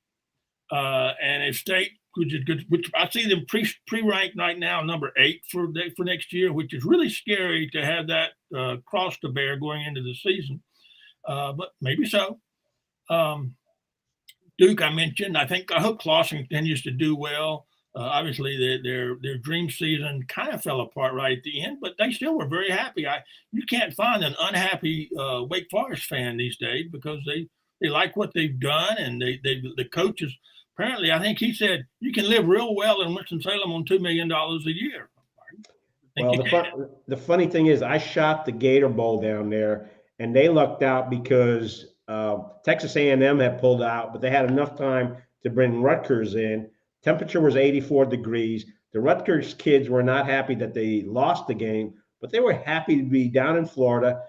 and if State. Which I see them pre-ranked right now, number 8 for next year, which is really scary to have that cross to bear going into the season. But maybe so. Duke, I mentioned. I hope Clawson continues to do well. Obviously, their dream season kind of fell apart right at the end, but they still were very happy. You can't find an unhappy Wake Forest fan these days because they like what they've done, and the coaches. Apparently, I think he said you can live real well in Winston-Salem on $2 million a year. Well, the funny thing is, I shot the Gator Bowl down there, and they lucked out because Texas A&M had pulled out, but they had enough time to bring Rutgers in. Temperature was 84 degrees. The Rutgers kids were not happy that they lost the game, but they were happy to be down in Florida,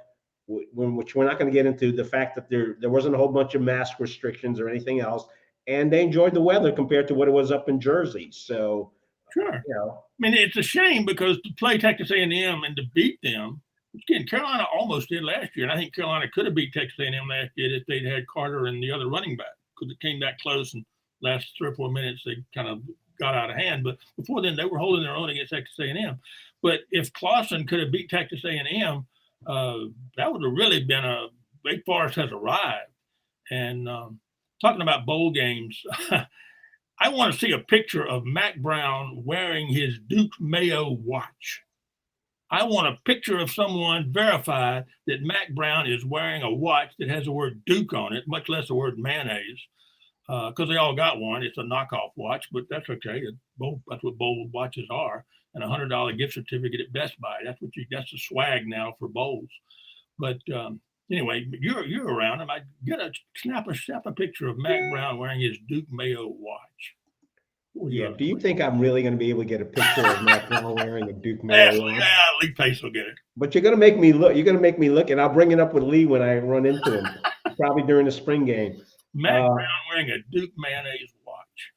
which we're not going to get into the fact that there wasn't a whole bunch of mask restrictions or anything else. And they enjoyed the weather compared to what it was up in Jersey. So, sure. You know. I mean, it's a shame because to play Texas A&M and to beat them, again, Carolina almost did last year. And I think Carolina could have beat Texas A&M last year if they'd had Carter and the other running back because it came that close and last 3 or 4 minutes they kind of got out of hand. But before then, they were holding their own against Texas A&M. But if Clawson could have beat Texas A&M, that would have really been Wake Forest has arrived. And talking about bowl games, I want to see a picture of Mack Brown wearing his Duke Mayo watch. I want a picture of someone verified that Mack Brown is wearing a watch that has the word Duke on it, much less the word mayonnaise, because they all got one. It's a knockoff watch, but that's okay. That's what bowl watches are, and $100 gift certificate at Best Buy. That's the swag now for bowls. But anyway, you're around. I might snap a picture of Mack Brown wearing his Duke Mayo watch. Yeah. Do you think I'm really going to be able to get a picture of Mack Brown wearing a Duke Mayo watch? Yeah, Lee Pace will get it. But you're going to make me look. You're going to make me look, and I'll bring it up with Lee when I run into him, probably during the spring game. Mack Brown wearing a Duke mayonnaise watch.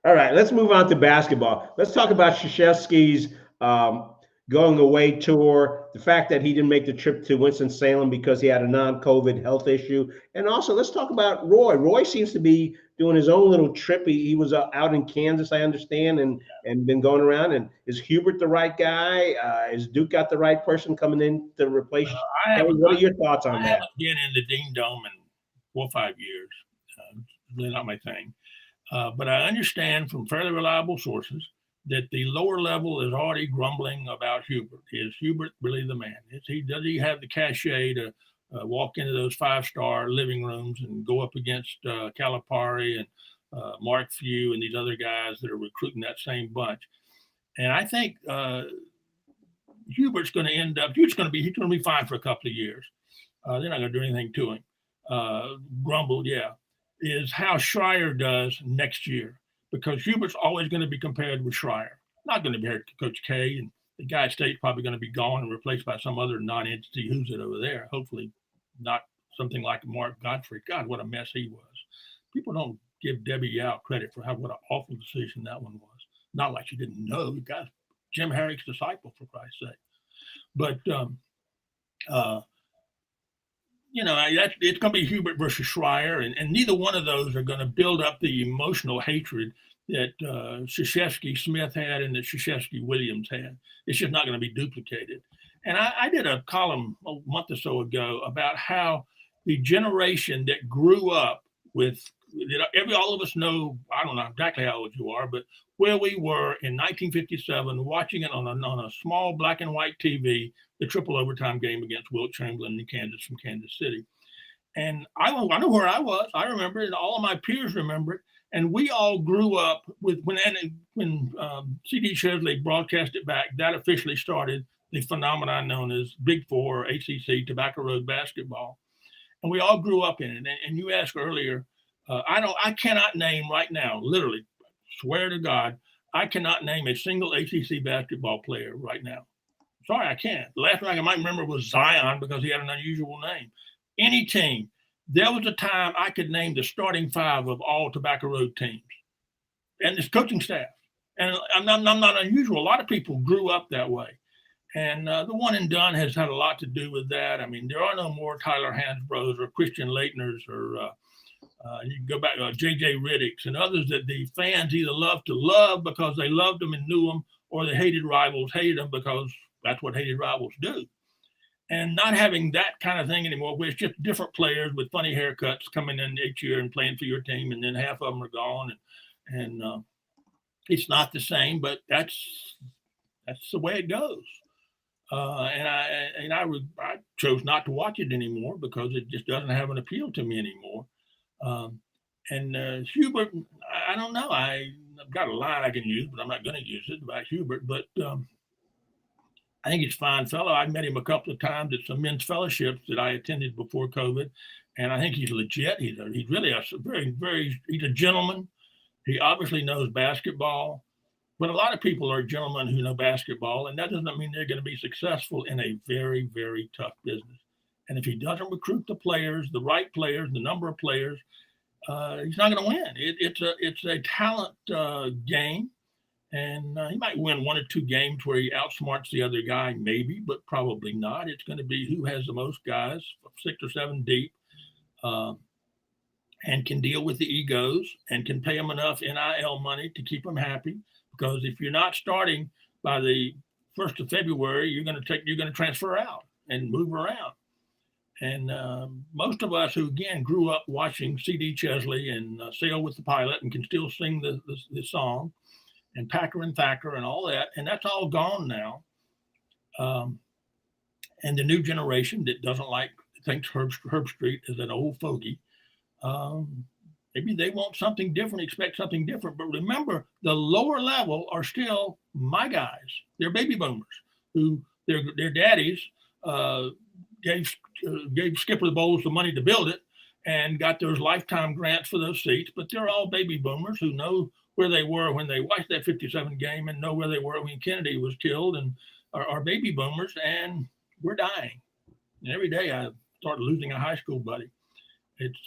All right, let's move on to basketball. Let's talk about Krzyzewski's going away tour, the fact that he didn't make the trip to Winston-Salem because he had a non-COVID health issue. And also, let's talk about Roy. Roy seems to be doing his own little trip. He was out in Kansas, I understand, and been going around. And is Hubert the right guy? Is Duke got the right person coming in to replace? What are your thoughts on that? I haven't been in the Dean Dome in 4 or 5 years. Really not my thing. But I understand from fairly reliable sources that the lower level is already grumbling about Hubert. Is Hubert really the man? Does he have the cachet to walk into those 5-star living rooms and go up against Calipari and Mark Few and these other guys that are recruiting that same bunch? And I think Hubert's going to end up. He's going to be fine for a couple of years. They're not going to do anything to him. Grumble, yeah, is how Schreier does next year, because Hubert's always going to be compared with Schreier. Not going to be compared to Coach K, and the guy at State's probably going to be gone and replaced by some other non-entity. Who's it over there? Hopefully not something like Mark Godfrey. God, what a mess he was. People don't give Debbie Yao credit for what an awful decision that one was. Not like she didn't know. The guy's Jim Herrick's disciple, for Christ's sake. But it's going to be Hubert versus Schreier, and neither one of those are going to build up the emotional hatred that Krzyzewski-Smith had and that Krzyzewski-Williams had. It's just not going to be duplicated. And I did a column a month or so ago about how the generation that grew up with all of us know, I don't know exactly how old you are, but where we were in 1957, watching it on a small black and white TV, the triple overtime game against Wilt Chamberlain in Kansas from Kansas City. And I know where I was. I remember it, and all of my peers remember it. And we all grew up with when C.D. Chesley broadcast it back. That officially started the phenomenon known as Big Four, or ACC, Tobacco Road basketball. And we all grew up in it. And you asked earlier, I cannot name right now, literally, swear to God, I cannot name a single ACC basketball player right now. Sorry, I can't. The last thing I might remember was Zion, because he had an unusual name. Any team. There was a time I could name the starting five of all Tobacco Road teams and this coaching staff. And I'm not unusual. A lot of people grew up that way. And the one and done has had a lot to do with that. I mean, there are no more Tyler Hansbroughs or Christian Leitners or you can go back to J.J. Riddicks and others that the fans either loved to love because they loved them and knew them, or the hated rivals hated them because that's what hated rivals do. And not having that kind of thing anymore, where it's just different players with funny haircuts coming in each year and playing for your team, and then half of them are gone, and it's not the same. But that's the way it goes. And I chose not to watch it anymore because it just doesn't have an appeal to me anymore. And Hubert, I don't know. I've got a line I can use, but I'm not going to use it about Hubert. But I think he's a fine fellow. I met him a couple of times at some men's fellowships that I attended before COVID, and I think he's legit. He's really a he's a gentleman. He obviously knows basketball, but a lot of people are gentlemen who know basketball, and that doesn't mean they're going to be successful in a very, very tough business. And if he doesn't recruit the players, the right players, the number of players, he's not going to win. It's a talent game. And he might win one or two games where he outsmarts the other guy, maybe, but probably not. It's going to be who has the most guys, 6 or 7 deep, and can deal with the egos and can pay them enough NIL money to keep them happy. Because if you're not starting by the 1st of February, you're going to transfer out and move around. And most of us who, again, grew up watching C.D. Chesley and Sail with the Pilot and can still sing the song, and Packer and Thacker and all that, and that's all gone now. And the new generation that thinks Herb Street is an old fogey. Maybe they want something different, expect something different. But remember, the lower level are still my guys. They're baby boomers who their daddies gave Skipper the Bowls the money to build it and got those lifetime grants for those seats. But they're all baby boomers who know where they were when they watched that 57 game and know where they were when Kennedy was killed, and are baby boomers, and we're dying. And every day I start losing a high school buddy. It's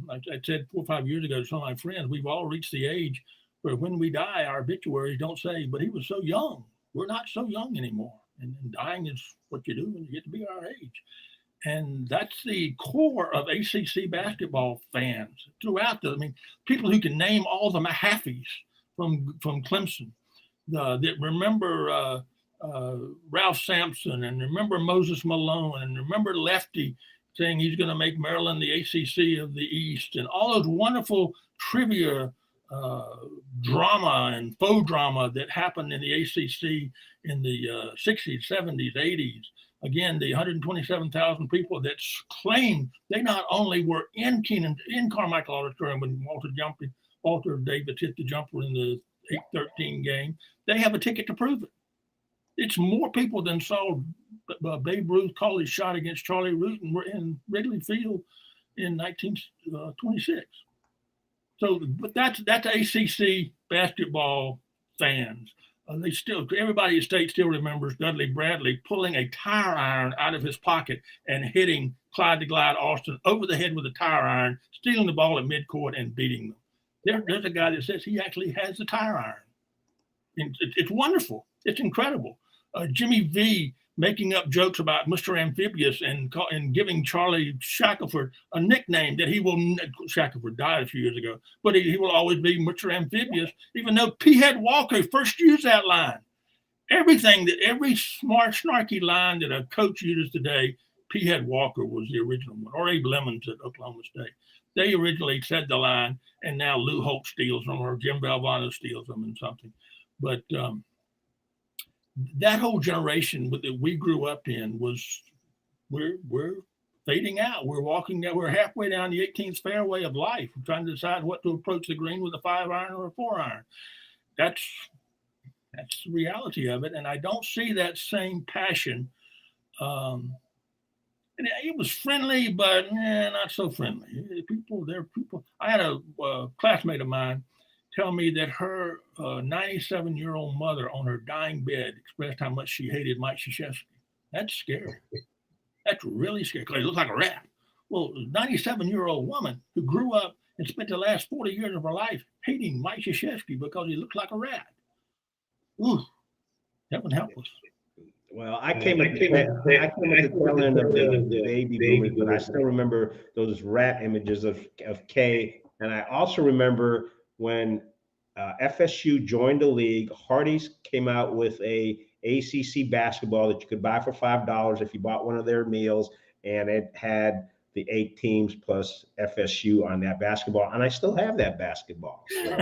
I said 4 or 5 years ago to some of my friends, we've all reached the age where when we die, our obituaries don't say, but he was so young. We're not so young anymore. And dying is what you do when you get to be our age. And that's the core of ACC basketball fans throughout people who can name all the Mahafis from Clemson, that remember Ralph Sampson, and remember Moses Malone, and remember Lefty saying he's going to make Maryland the ACC of the East, and all those wonderful trivia drama and faux drama that happened in the ACC in the 60s, 70s, 80s. Again, the 127,000 people that claimed they not only were in Carmichael Auditorium when Walter Davis hit the jumper in the 8-13 game, they have a ticket to prove it. It's more people than saw Babe Ruth call his shot against Charlie Root in Wrigley Field in 1926. So, but that's ACC basketball fans. Everybody at State still remembers Dudley Bradley pulling a tire iron out of his pocket and hitting Clyde the Glide Austin over the head with a tire iron, stealing the ball at midcourt and beating them. There's a guy that says he actually has the tire iron. And it's wonderful. It's incredible. Jimmy V making up jokes about Mr. Amphibious and giving Charlie Shackelford a nickname that Shackelford died a few years ago, but he will always be Mr. Amphibious, even though P. Head Walker first used that line. Every smart, snarky line that a coach uses today, P. Head Walker was the original one, or Abe Lemons at Oklahoma State. They originally said the line, and now Lou Holt steals them, or Jim Valvano steals them and something. But that whole generation that we grew up in we're fading out. We're walking down. We're halfway down the 18th fairway of life. We're trying to decide what to approach the green with a 5-iron or a 4-iron. That's the reality of it, and I don't see that same passion. And it was friendly, but not so friendly. There are people. I had a classmate of mine tell me that her 97-year-old mother on her dying bed expressed how much she hated Mike Krzyzewski. That's scary. That's really scary because he looked like a rat. Well, a 97-year-old woman who grew up and spent the last 40 years of her life hating Mike Krzyzewski because he looked like a rat. Ooh, that would help us. Well, I came at the tail end of the baby boomers, but I still remember those rat images of K. And I also remember when FSU joined the league, Hardee's came out with a ACC basketball that you could buy for $5 if you bought one of their meals, and it had the 8 teams plus FSU on that basketball, and I still have that basketball. So.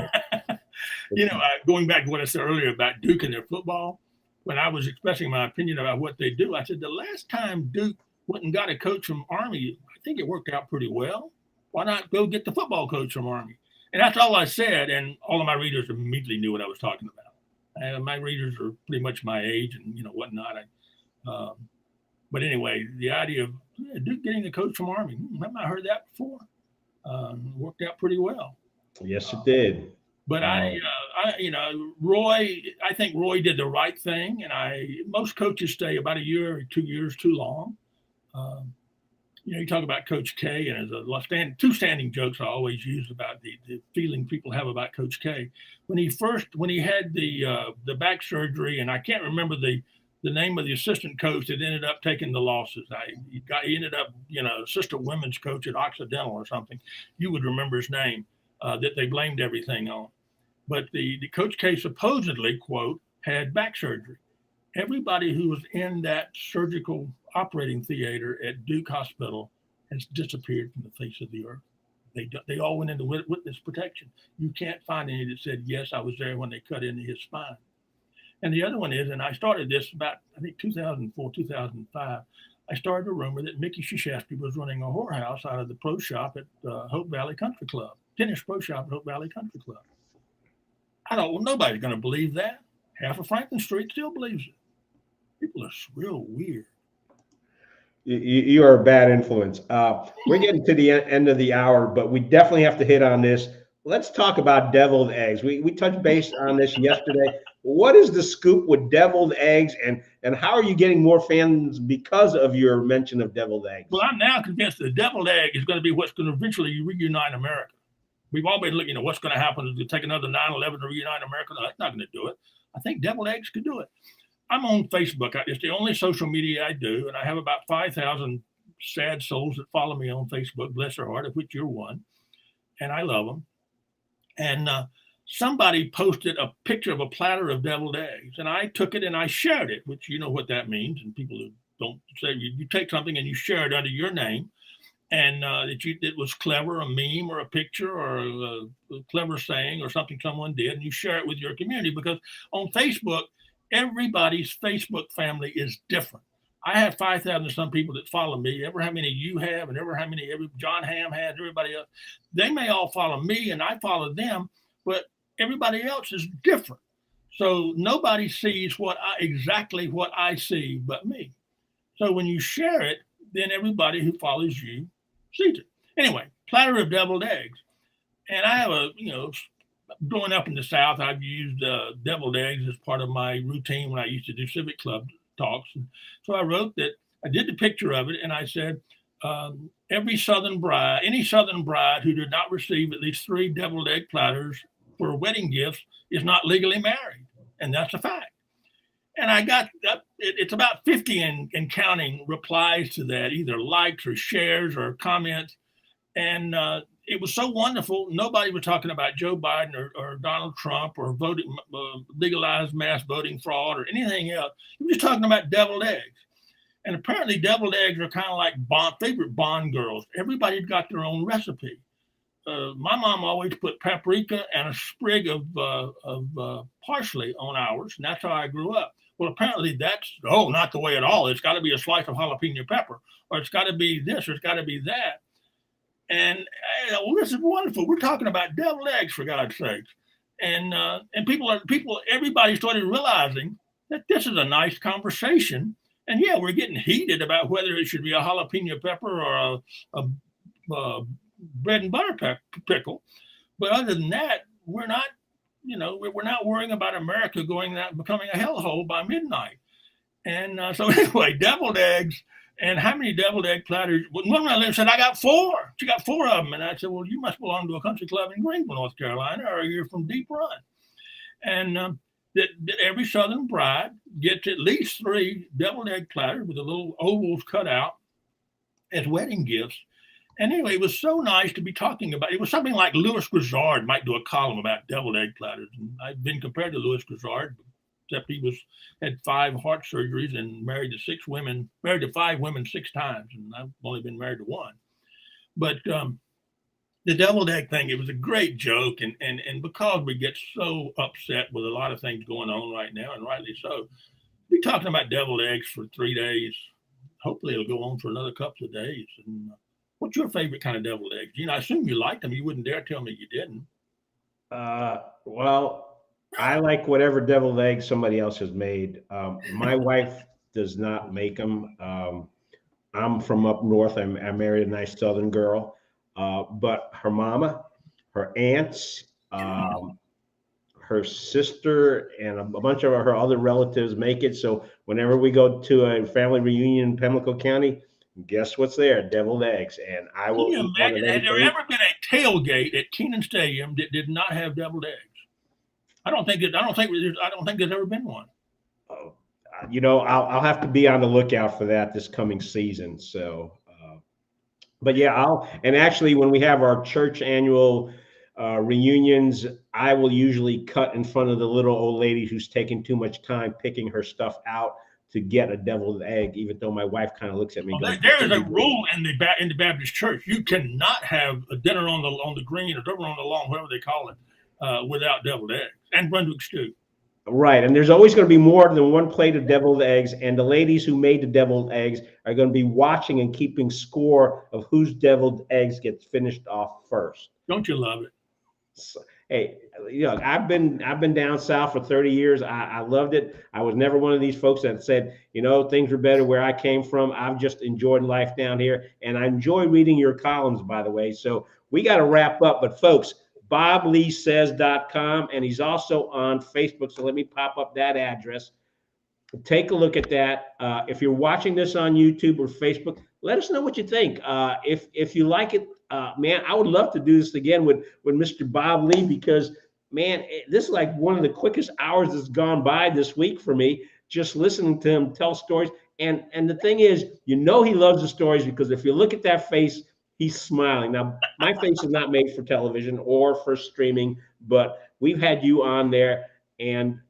Going back to what I said earlier about Duke and their football, when I was expressing my opinion about what they do, I said the last time Duke went and got a coach from Army, I think it worked out pretty well. Why not go get the football coach from Army? And that's all I said, and all of my readers immediately knew what I was talking about. My readers are pretty much my age and whatnot. But anyway, the idea of Duke getting a coach from Army, haven't I heard that before? Worked out pretty well. Yes, it did. But Roy, I think Roy did the right thing, and most coaches stay about a year or 2 years too long. You talk about Coach K, and there's two standing jokes I always use about the feeling people have about Coach K. When he had the back surgery, and I can't remember the name of the assistant coach that ended up taking the losses. He ended up, assistant women's coach at Occidental or something. You would remember his name, that they blamed everything on. But the Coach K supposedly, quote, had back surgery. Everybody who was in that surgical operating theater at Duke Hospital has disappeared from the face of the earth. They all went into witness protection. You can't find any that said, yes, I was there when they cut into his spine. And the other one is, and I started this about, I think, 2004, 2005, I started a rumor that Mickey Krzyzewski was running a whorehouse out of the pro shop at Hope Valley Country Club, tennis pro shop at Hope Valley Country Club. I thought, well, nobody's going to believe that. Half of Franklin Street still believes it. People are real weird. You are a bad influence. We're getting to the end of the hour, but we definitely have to hit on this. Let's talk about deviled eggs. We touched base on this yesterday. What is the scoop with deviled eggs, and how are you getting more fans because of your mention of deviled eggs? Well, I'm now convinced the deviled egg is going to be what's going to eventually reunite America. We've all been looking at what's going to happen is to take another 9/11 to reunite America. No, that's not going to do it. I think deviled eggs could do it. I'm on Facebook. It's the only social media I do, and I have about 5,000 sad souls that follow me on Facebook, bless their heart, of which you're one, and I love them. And somebody posted a picture of a platter of deviled eggs, and I took it and I shared it, which you know what that means. And people who don't say, you take something and you share it under your name, and it was clever, a meme or a picture or a clever saying or something someone did, and you share it with your community, because on Facebook, everybody's Facebook family is different. I have 5,000 some people that follow me, ever how many you have, and ever how many John Hamm has, everybody else. They may all follow me and I follow them, but everybody else is different. So nobody sees exactly what I see but me. So when you share it, then everybody who follows you sees it. Anyway, platter of deviled eggs. And I have growing up in the South, I've used deviled eggs as part of my routine when I used to do civic club talks. And so I wrote that I did the picture of it, and I said, any Southern bride who did not receive at least 3 deviled egg platters for wedding gifts is not legally married. And that's a fact. And I got it's about 50 and counting replies to that, either likes or shares or comments. And it was so wonderful. Nobody was talking about Joe Biden or Donald Trump or voting, legalized mass voting fraud or anything else. We were just talking about deviled eggs. And apparently deviled eggs are kind of like favorite Bond girls. Everybody's got their own recipe. My mom always put paprika and a sprig of parsley on ours, and that's how I grew up. Well, apparently that's, not the way at all. It's got to be a slice of jalapeno pepper, or it's got to be this, or it's got to be that. And this is wonderful. We're talking about deviled eggs, for God's sakes. And everybody started realizing that this is a nice conversation. And yeah, we're getting heated about whether it should be a jalapeno pepper or a bread and butter pickle. But other than that, we're not worrying about America becoming a hellhole by midnight. And so anyway, deviled eggs. And how many deviled egg platters? One lady said, I got 4. She got 4 of them. And I said, well, you must belong to a country club in Greenville, North Carolina, or you're from Deep Run. And that every Southern bride gets at least 3 deviled egg platters with the little ovals cut out as wedding gifts. And anyway, it was so nice to be talking about. It was something like Louis Grizzard might do a column about deviled egg platters. And I've been compared to Louis Grizzard, except he had 5 heart surgeries and married to 5 women 6 times, and I've only been married to 1. But the deviled egg thing, it was a great joke, and because we get so upset with a lot of things going on right now, and rightly so, we're talking about deviled eggs for 3 days. Hopefully it'll go on for another couple of days. And what's your favorite kind of deviled eggs? I assume you liked them. You wouldn't dare tell me you didn't. Well, I like whatever deviled egg somebody else has made. My wife does not make them. I'm from up north. I married a nice Southern girl, but her mama, her aunts, her sister, and a bunch of her other relatives make it. So whenever we go to a family reunion in Pamlico County, guess what's there? Deviled eggs. And I will. Can you imagine? Has there ever been a tailgate at Kenan Stadium that did not have deviled eggs? I don't think there's ever been one. I'll have to be on the lookout for that this coming season. So, but yeah, actually when we have our church annual reunions, I will usually cut in front of the little old lady who's taking too much time picking her stuff out to get a deviled egg, even though my wife kind of looks at me. There is a rule in the Baptist church. You cannot have a dinner on the green or dinner on the lawn, whatever they call it, without deviled eggs and Brunswick stew. Right. And there's always going to be more than one plate of deviled eggs. And the ladies who made the deviled eggs are going to be watching and keeping score of whose deviled eggs gets finished off first. Don't you love it? So, hey, I've been down south for 30 years. I loved it. I was never one of these folks that said, things were better where I came from. I've just enjoyed life down here. And I enjoy reading your columns, by the way. So we got to wrap up. But folks, BobLeeSays.com, and he's also on Facebook. So let me pop up that address. Take a look at that. If you're watching this on YouTube or Facebook, let us know what you think. If you like it, man, I would love to do this again with Mr. BobLee, because, man, this is like one of the quickest hours that's gone by this week for me, just listening to him tell stories. And the thing is, he loves the stories, because if you look at that face, he's smiling. Now, my face is not made for television or for streaming, but we've had you on there. And,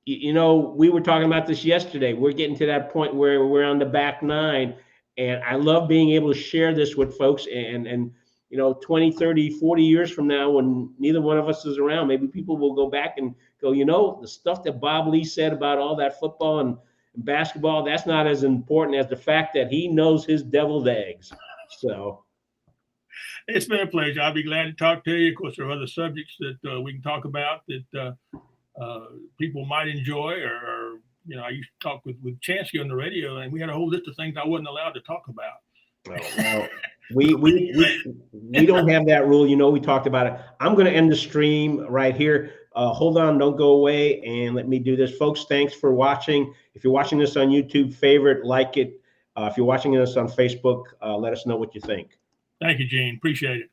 we were talking about this yesterday. We're getting to that point where we're on the back 9. And I love being able to share this with folks. And 20, 30, 40 years from now, when neither one of us is around, maybe people will go back and go, the stuff that BobLee said about all that football and basketball, that's not as important as the fact that he knows his deviled eggs. So, It's been a pleasure. I'll be glad to talk to you. Of course, there are other subjects that we can talk about that people might enjoy, or I used to talk with Chansky on the radio, and we had a whole list of things I wasn't allowed to talk about. Well, we don't have that rule. We talked about it. I'm going to end the stream right here. Hold on, don't go away, and let me do this. Folks, thanks for watching. If you're watching this on YouTube, favorite, like it. If you're watching this on Facebook, let us know what you think. Thank you, Gene. Appreciate it.